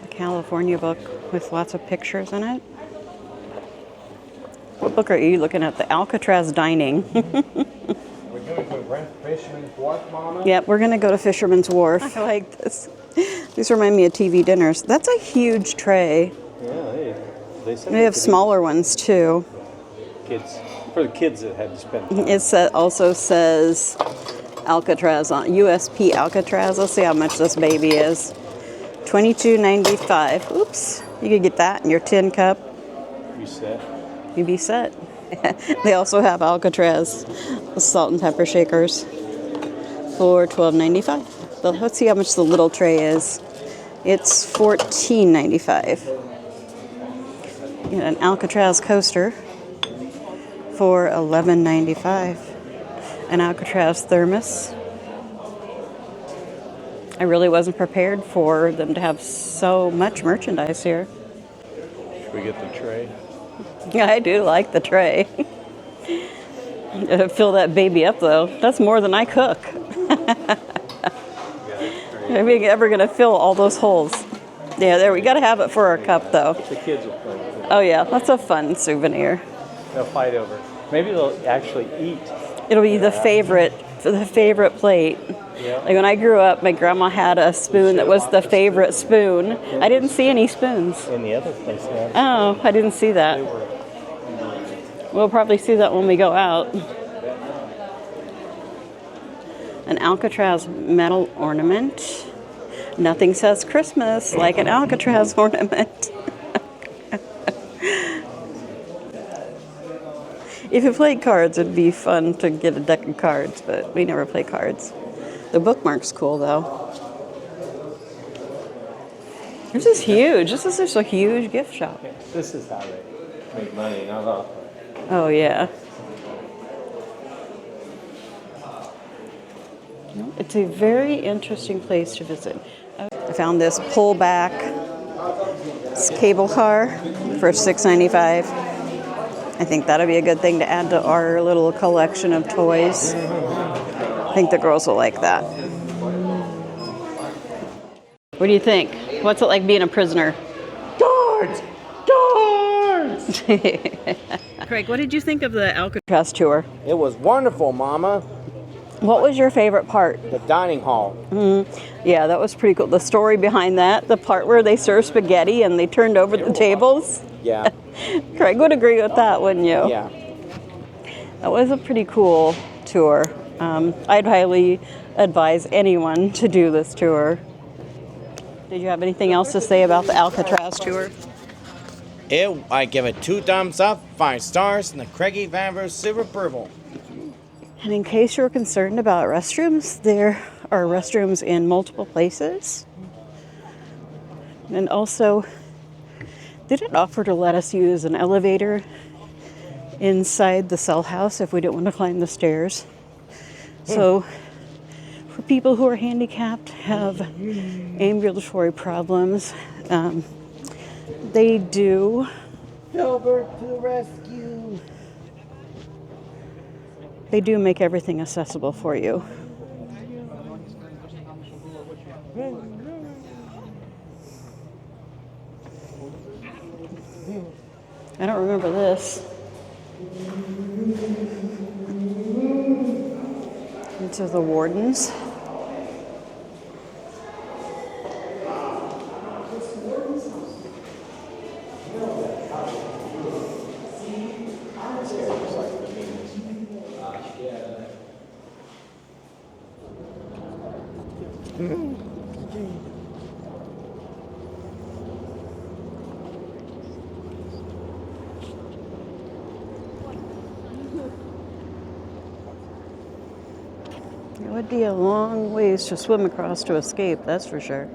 A California book with lots of pictures in it. What book are you looking at? The Alcatraz Dining. We're going to Fisherman's Wharf, Mama? Yep, we're going to go to Fisherman's Wharf. I like this. These remind me of TV dinners. That's a huge tray. Yeah, they said They have smaller ones too. Kids, for the kids that had to spend time. It also says Alcatraz on USP Alcatraz. Let's see how much this baby is. $22.95. Oops, you could get that in your tin cup. You set? You'd be set. They also have Alcatraz salt and pepper shakers for $12.95. Let's see how much the little tray is. It's $14.95. Get an Alcatraz coaster for $11.95. An Alcatraz thermos. I really wasn't prepared for them to have so much merchandise here. Should we get the tray? Yeah, I do like the tray. Fill that baby up though. That's more than I cook. Are we ever gonna fill all those holes? Yeah, there, we gotta have it for our cup though. The kids will play with it. Oh yeah, that's a fun souvenir. They'll fight over it. Maybe they'll actually eat. It'll be the favorite plate. Yeah. Like when I grew up, my grandma had a spoon that was the favorite spoon. I didn't see any spoons. In the other place, yeah. Oh, I didn't see that. We'll probably see that when we go out. An Alcatraz metal ornament. Nothing says Christmas like an Alcatraz ornament. If you played cards, it'd be fun to get a deck of cards, but we never play cards. The bookmark's cool, though. This is huge. This is just a huge gift shop. This is how they make money, not off. Oh, yeah. It's a very interesting place to visit. I found this pullback cable car for $6.95. I think that'll be a good thing to add to our little collection of toys. I think the girls will like that. What do you think? What's it like being a prisoner? Guards! Guards! Craig, what did you think of the Alcatraz tour? It was wonderful, Mama. What was your favorite part? The dining hall. Yeah, that was pretty cool. The story behind that, the part where they served spaghetti and they turned over the tables. Yeah. Craig would agree with that, wouldn't you? Yeah. That was a pretty cool tour. I'd highly advise anyone to do this tour. Did you have anything else to say about the Alcatraz tour? I give it 2 thumbs up, 5 stars, and the Craigie Vanver Silver Purple. And in case you're concerned about restrooms, there are restrooms in multiple places. And also, they did offer to let us use an elevator inside the cell house if we didn't want to climb the stairs. So, for people who are handicapped, have ambulatory problems, they do. Silver to the rescue. They do make everything accessible for you. I don't remember this. These are the wardens. It would be a long ways to swim across to escape, that's for sure.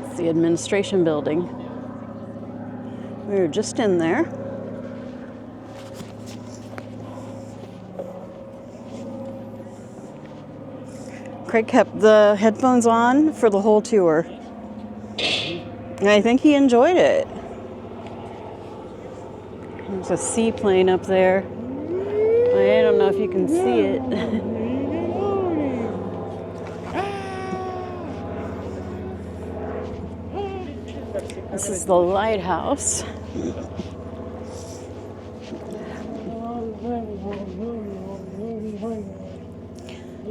It's the administration building. We were just in there. Craig kept the headphones on for the whole tour. And I think he enjoyed it. There's a seaplane up there. I don't know if you can see it. This is the lighthouse.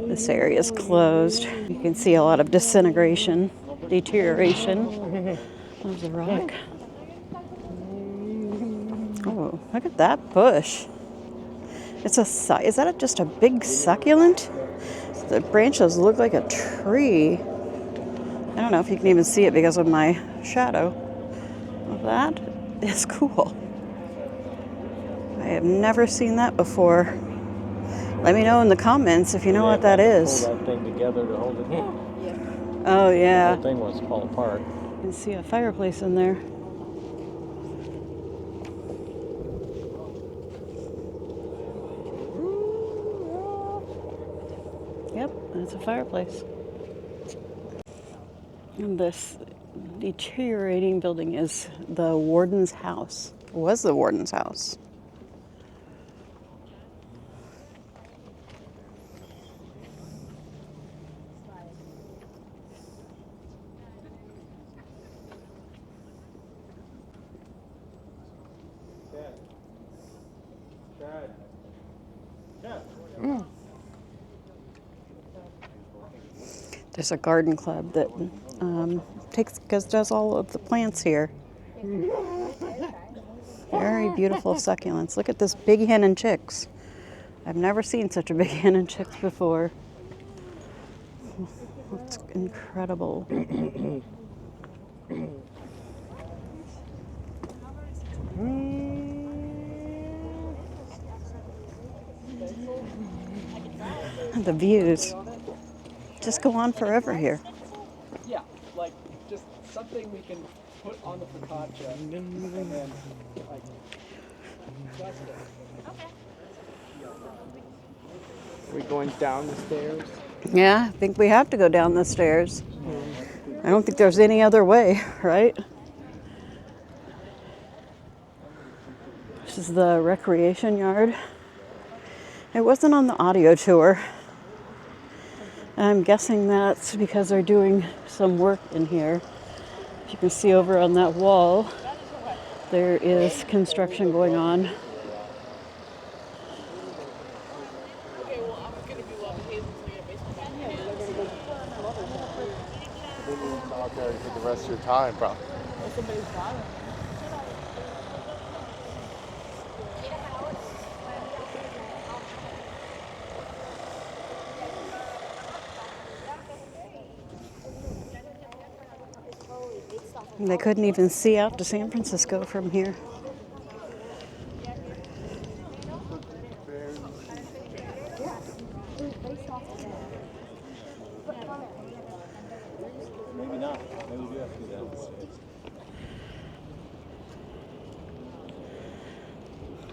This area is closed. You can see a lot of disintegration, deterioration of the rock. Oh, look at that bush. It's is that just a big succulent? The branches look like a tree. I don't know if you can even see it because of my shadow. That is cool. I have never seen that before. Let me know in the comments if you know what that is. Pull that thing together to hold it. Oh yeah. The thing wants to fall apart. You can see a fireplace in there. Yep, that's a fireplace. And this deteriorating building is the warden's house. It was the warden's house. There's a garden club that does all of the plants here. Very beautiful succulents. Look at this big hen and chicks. I've never seen such a big hen and chicks before. It's incredible. The views just go on forever here. Yeah, like just something we can put on the focaccia and then like dust it. Okay. Are we going down the stairs? Yeah, I think we have to go down the stairs. I don't think there's any other way, right? This is the recreation yard. It wasn't on the audio tour. I'm guessing that's because they're doing some work in here. If you can see over on that wall, there is construction going on. Out there for the rest of your time, probably. And they couldn't even see out to San Francisco from here. Maybe not. Maybe we do have to do that.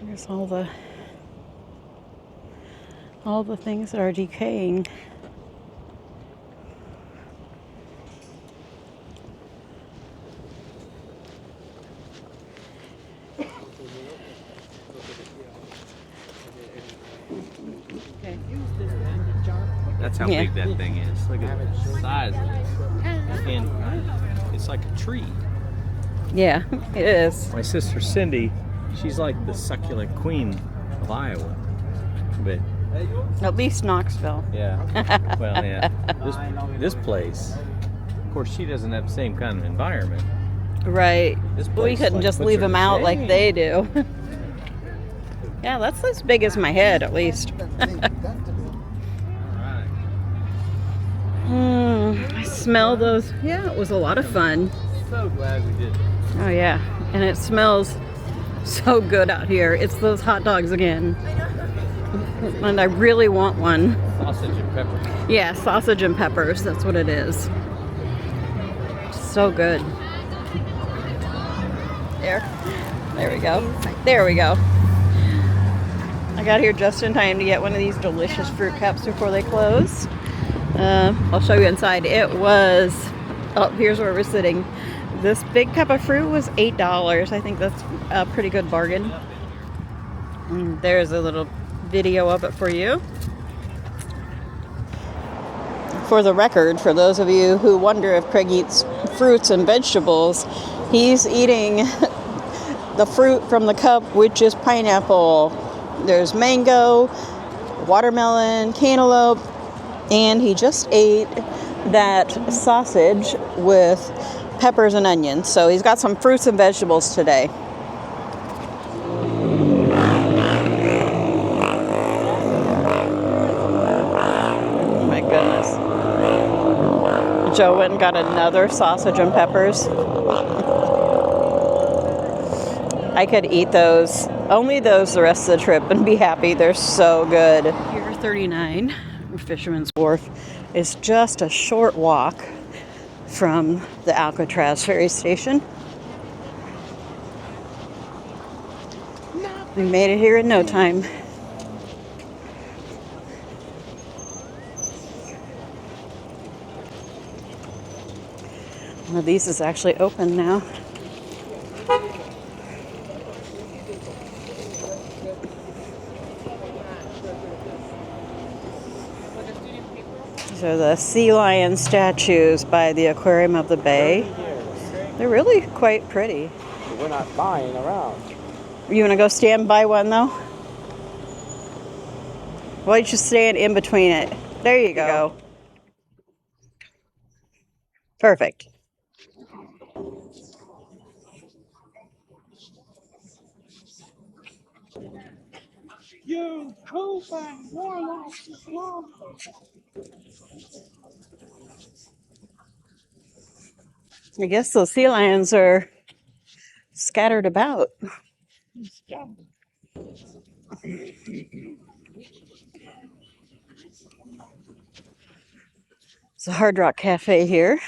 There's all the things that are decaying. Can't use this thing to charge That's how Yeah. big that thing is. Look at the size of it. And it's like a tree. Yeah, it is. My sister Cindy, she's like the succulent queen of Iowa. But At least Knoxville. yeah, well, yeah. This place, of course, she doesn't have the same kind of environment. Right. This We place, couldn't like, just puts leave her them to out like shame. they do. Yeah, that's as big as my head, at least. I smell those. Yeah, it was a lot of fun. So glad we did. Oh, yeah. And it smells so good out here. It's those hot dogs again. And I really want one. Sausage and pepper. Yeah, sausage and peppers. That's what it is. So good. There we go. There we go. I got here just in time to get one of these delicious fruit cups before they close. I'll show you inside. It was, oh, here's where we're sitting. This big cup of fruit was $8. I think that's a pretty good bargain. And there's a little video of it for you. For the record, for those of you who wonder if Craig eats fruits and vegetables, he's eating the fruit from the cup, which is pineapple. There's mango, watermelon, cantaloupe, and he just ate that sausage with peppers and onions. So he's got some fruits and vegetables today. Oh my goodness. Joe went and got another sausage and peppers. I could eat those, only those the rest of the trip and be happy. They're so good. Pier 39, Fisherman's Wharf, is just a short walk from the Alcatraz ferry station. We made it here in no time. One of these is actually open now. These are the sea lion statues by the Aquarium of the Bay. They're really quite pretty. We're not buying around. You want to go stand by one though? Why don't you stand in between it? There you go. Perfect. You go find more lobsters. I guess those sea lions are scattered about. It's a Hard Rock Cafe here.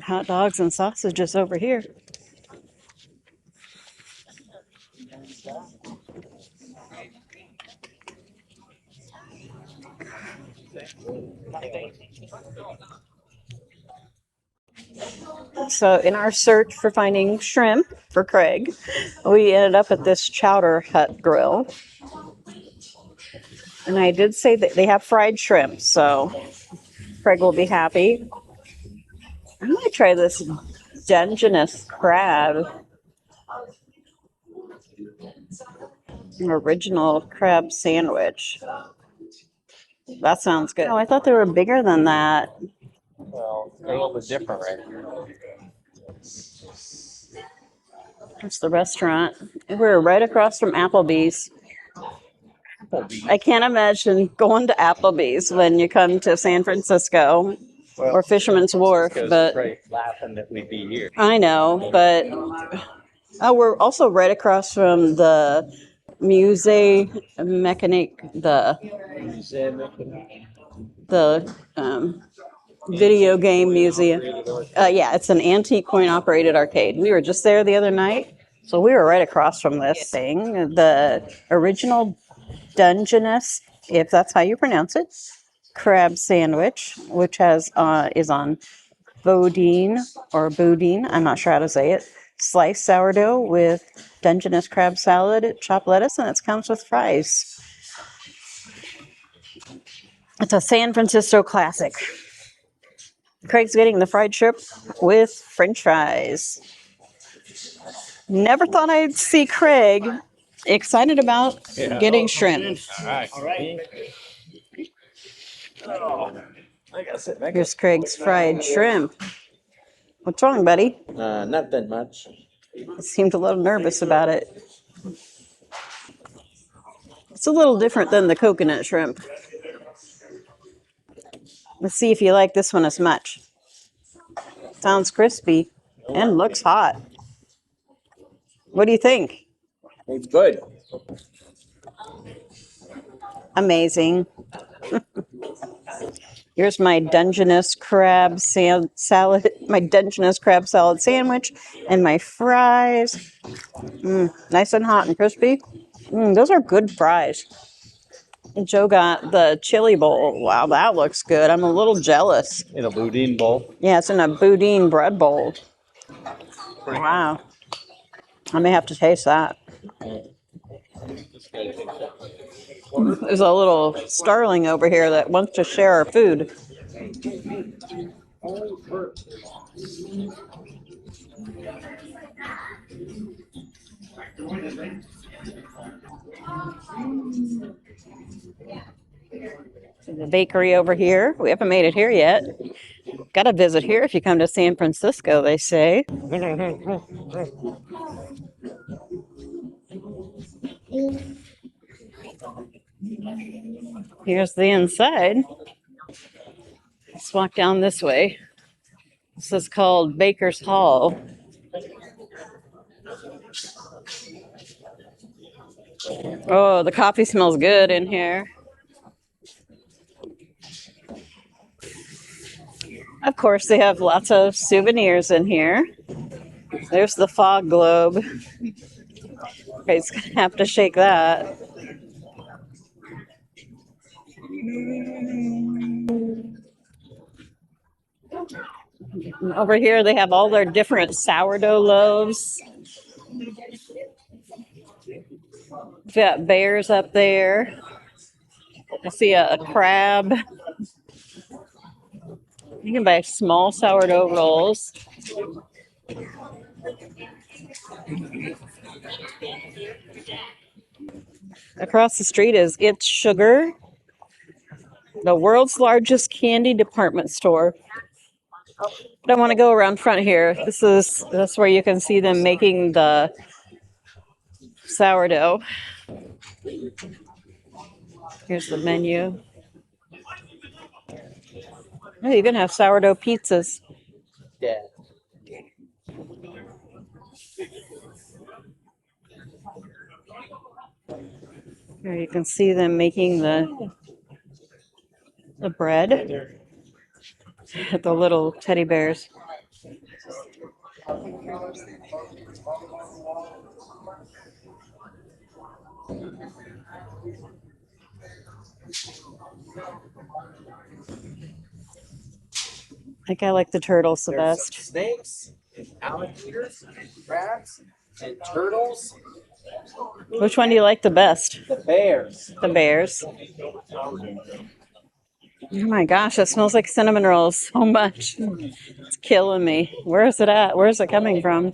Hot dogs and sausages over here. So in our search for finding shrimp for Craig, we ended up at this Chowder Hut grill. And I did say that they have fried shrimp, so Craig will be happy. I might try this Dungeness crab. An original crab sandwich. That sounds good. Oh, I thought they were bigger than that. Well, they're a little bit different right here. That's the restaurant. We're right across from Applebee's. I can't imagine going to Applebee's when you come to San Francisco or Fisherman's Wharf, but Laughing that we'd be here. I know, but oh, we're also right across from the Musée Mécanique, the video game museum. Yeah, it's an antique coin operated arcade. We were just there the other night, so we were right across from this thing. The original Dungeness, if that's how you pronounce it, crab sandwich, which has is on Boudin or Boudin, I'm not sure how to say it, sliced sourdough with Dungeness crab salad, chopped lettuce, and it comes with fries. It's a San Francisco classic. Craig's getting the fried shrimp with French fries. Never thought I'd see Craig excited about getting shrimp. All right. I gotta sit back. Here's Craig's fried shrimp. What's wrong, buddy? Nothing much. He seemed a little nervous about it. It's a little different than the coconut shrimp. Let's see if you like this one as much. Sounds crispy and looks hot. What do you think? It's good. Amazing. Here's my Dungeness crab salad, my Dungeness crab salad sandwich, and my fries. Nice and hot and crispy. Those are good fries. And Joe got the chili bowl. Wow, that looks good. I'm a little jealous. In a boudin bowl. Yeah, it's in a boudin bread bowl. Wow. I may have to taste that. There's a little starling over here that wants to share our food. The bakery over here. We haven't made it here yet. Got to visit here if you come to San Francisco, they say. Here's the inside. Let's walk down this way. This is called Baker's Hall. Oh, the coffee smells good in here. Of course, they have lots of souvenirs in here. There's the fog globe. He's going to have to shake that. Over here, they have all their different sourdough loaves. We've got bears up there. I see a crab. You can buy small sourdough rolls. Across the street is It's Sugar, the world's largest candy department store. But I want to go around front here. That's where you can see them making the sourdough. Here's the menu. Oh, you can have sourdough pizzas. Yeah. Here you can see them making the bread. The little teddy bears. I think I like the turtles the best. Snakes, alligators, crabs, and turtles. Which one do you like the best? The bears. The bears. Oh my gosh, it smells like cinnamon rolls so much. It's killing me. Where is it at? Where is it coming from?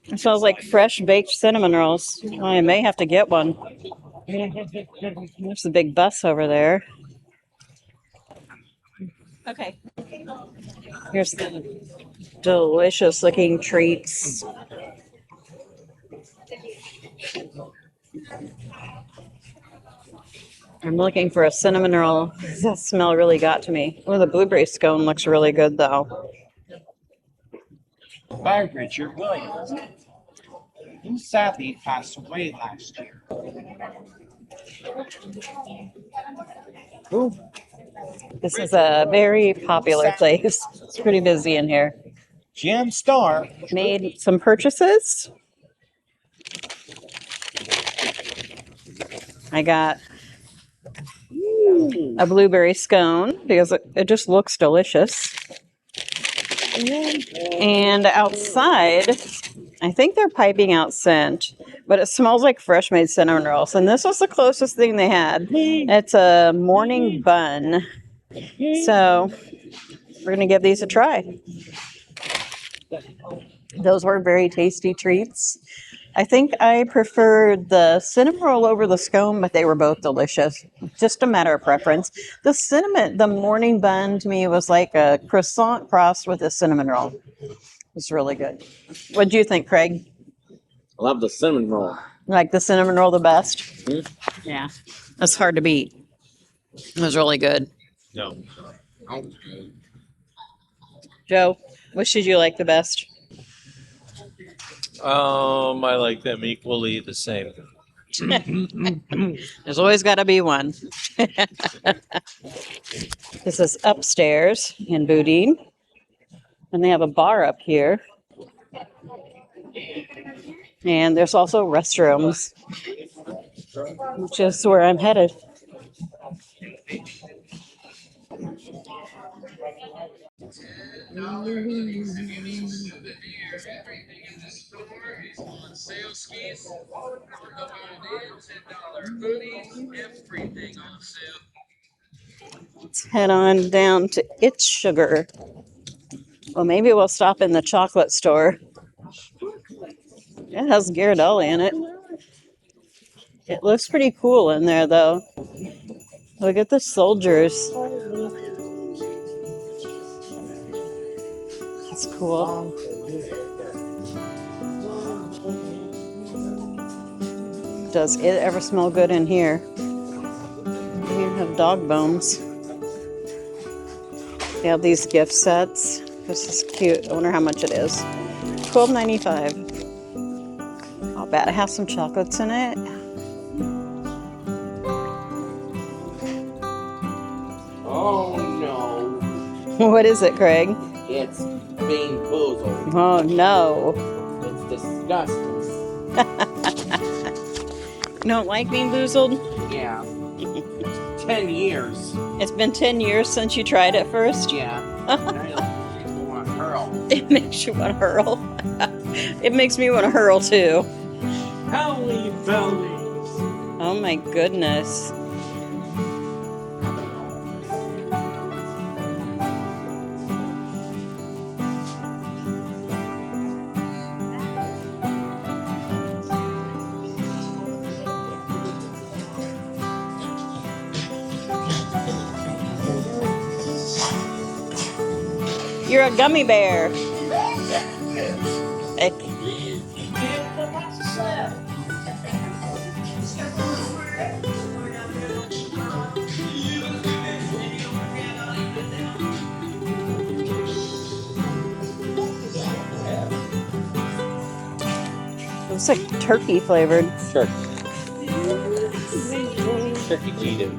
It smells like fresh baked cinnamon rolls. I may have to get one. There's the big bus over there. Okay. Here's the delicious looking treats. I'm looking for a cinnamon roll. That smell really got to me. Oh, the blueberry scone looks really good though. By Richard Williams, who sadly passed away last year. Ooh. This is a very popular place. It's pretty busy in here. Jim Starr made some purchases. I got a blueberry scone because it just looks delicious. And outside, I think they're piping out scent, but it smells like fresh made cinnamon rolls. And this was the closest thing they had. It's a morning bun. So we're going to give these a try. Those were very tasty treats. I think I preferred the cinnamon roll over the scone, but they were both delicious. Just a matter of preference. The morning bun to me was like a croissant crossed with a cinnamon roll. It was really good. What do you think, Craig? I love the cinnamon roll. Like the cinnamon roll the best? Yeah. That's hard to beat. It was really good. No. Joe, which did you like the best? I like them equally the same. There's always got to be one. This is upstairs in Boudin. And they have a bar up here. And there's also restrooms, which is where I'm headed. Let's head on down to It's Sugar. Well, maybe we'll stop in the chocolate store. It has Ghirardelli in it. It looks pretty cool in there, though. Look at the soldiers. It's cool. Does it ever smell good in here? We even have dog bones. They have these gift sets. This is cute. I wonder how much it is. $12.95. I'll bet it has some chocolates in it. Oh no. What is it, Craig? It's being boozled. Oh no. It's disgusting. You don't like being boozled? Yeah. 10 years. It's been 10 years since you tried it first? Yeah. I want to hurl. It makes you want to hurl. It makes me want to hurl too. Holy bellies. Oh my goodness. You're a gummy bear. Hey. Looks like turkey flavored. Turkey. Turkey Cheetos.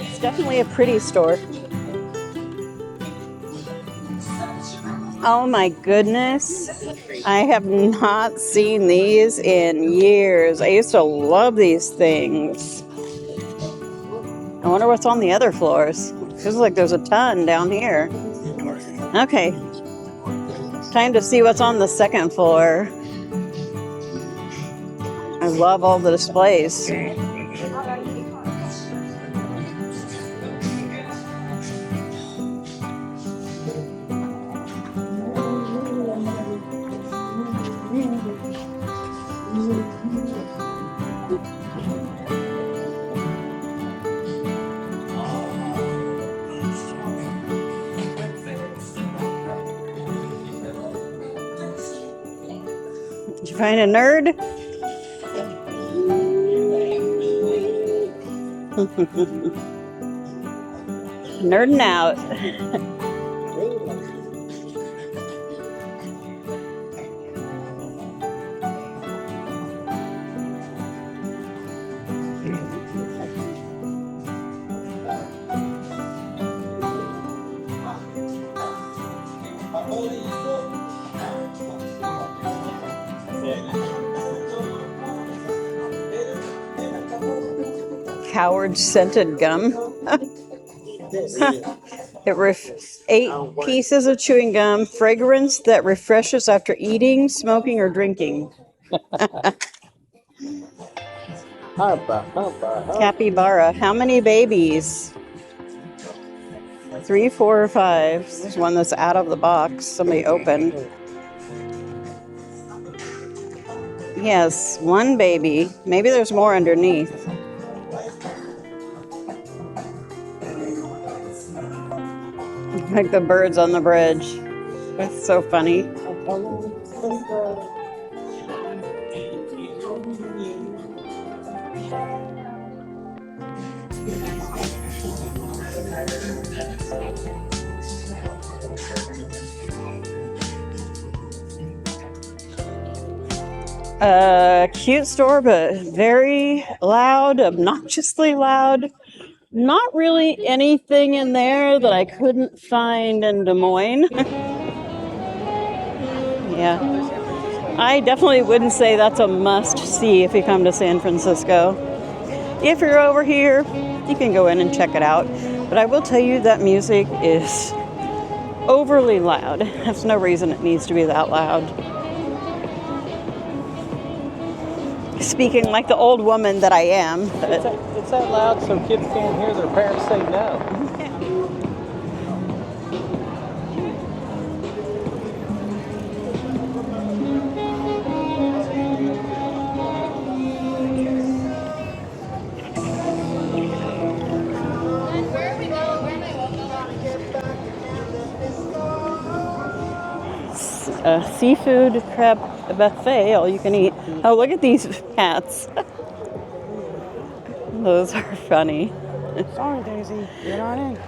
It's definitely a pretty store. Oh my goodness. I have not seen these in years. I used to love these things. I wonder what's on the other floors. Feels like there's a ton down here. Okay. Time to see what's on the second floor. I love all the displays. Did you find a nerd? Nerding out. Coward scented gum. 8 pieces of chewing gum, fragrance that refreshes after eating, smoking, or drinking. Capybara. How many babies? 3, 4, or 5. There's one that's out of the box. Somebody opened. Yes, 1 baby. Maybe there's more underneath. Like the birds on the bridge. That's so funny. Cute store, but very loud, obnoxiously loud. Not really anything in there that I couldn't find in Des Moines. Yeah. I definitely wouldn't say that's a must-see if you come to San Francisco. If you're over here, you can go in and check it out. But I will tell you that music is overly loud. There's no reason it needs to be that loud. Speaking like the old woman that I am. It's that loud so kids can't hear their parents say no. A seafood crab buffet, all you can eat. Oh, look at these hats. Those are funny. Sorry, Daisy, you're not in.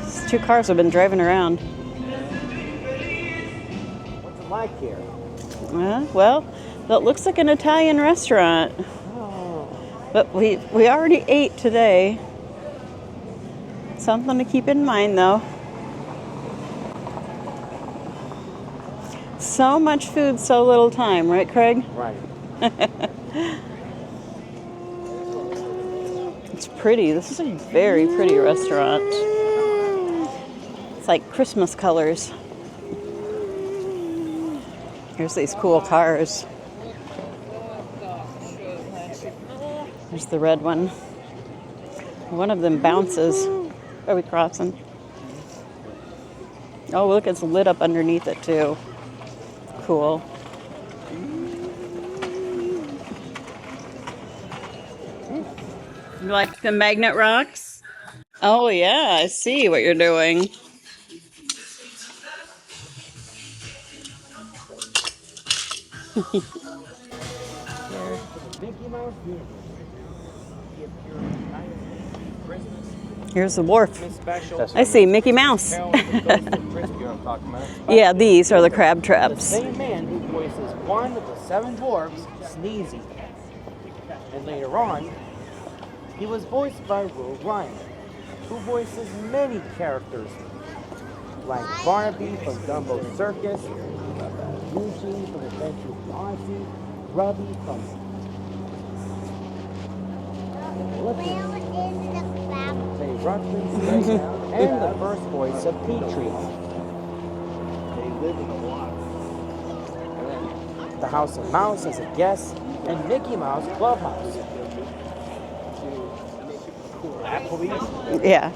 These 2 cars have been driving around. What's it like here? Well, that looks like an Italian restaurant. Oh. But we already ate today. Something to keep in mind, though. So much food, so little time, right, Craig? Right. It's pretty. This is a very pretty restaurant. It's like Christmas colors. Here's these cool cars. There's the red one. One of them bounces. Are we crossing? Oh, look, it's lit up underneath it, too. Cool. You like the magnet rocks? Oh, yeah, I see what you're doing. Here's the wharf. I see Mickey Mouse. Yeah, these are the crab The traps. same man who voices one of the 7 dwarfs, Sneezy. And later on, he was voiced by Will Ryan, who voices many characters, like Barnaby from Dumbo's Circus, Eugene from Adventures of Odyssey, Grubby from Say Ruffins, and the first voice of Petrie. They live in a lot. The House of Mouse as a guest, and Mickey Mouse Clubhouse. Applebee's. Yeah.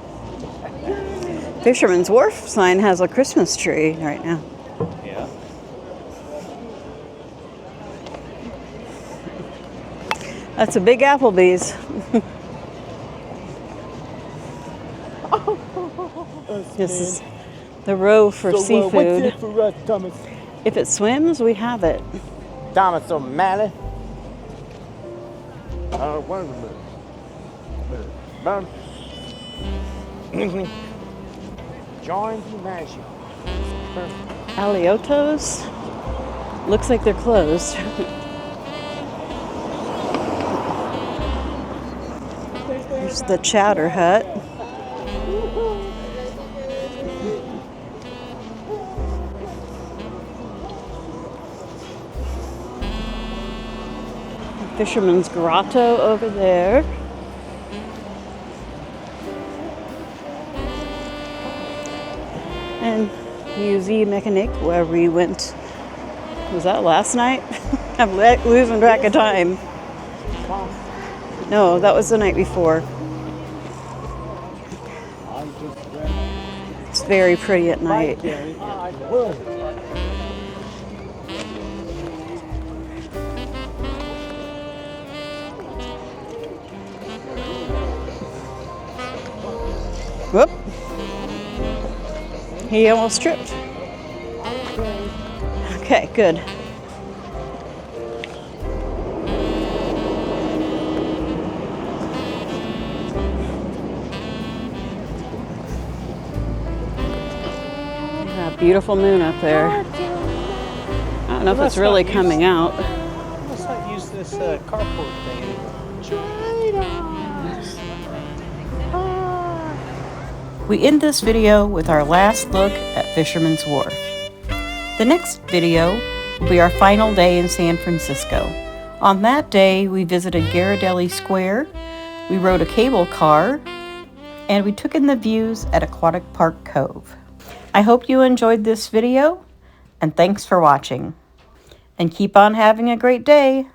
Fisherman's Wharf sign has a Christmas tree right now. Yeah. That's a big Applebee's. This is the row for seafood. What's it for us, Thomas? If it swims, we have it. Thomas O'Malley. What is it? John DiMaggio. Aliotos? Looks like they're closed. There's the Chowder Hut. Fisherman's Grotto over there. And Musée Mécanique, where we went. Was that last night? I'm losing track of time. No, that was the night before. It's very pretty at night. Whoop. He almost tripped. Okay, good. Beautiful moon up there. I don't know if it's really coming out. Let's not use this carport thing. We end this video with our last look at Fisherman's Wharf. The next video will be our final day in San Francisco. On that day, we visited Ghirardelli Square, we rode a cable car, and we took in the views at Aquatic Park Cove. I hope you enjoyed this video, and thanks for watching. And keep on having a great day.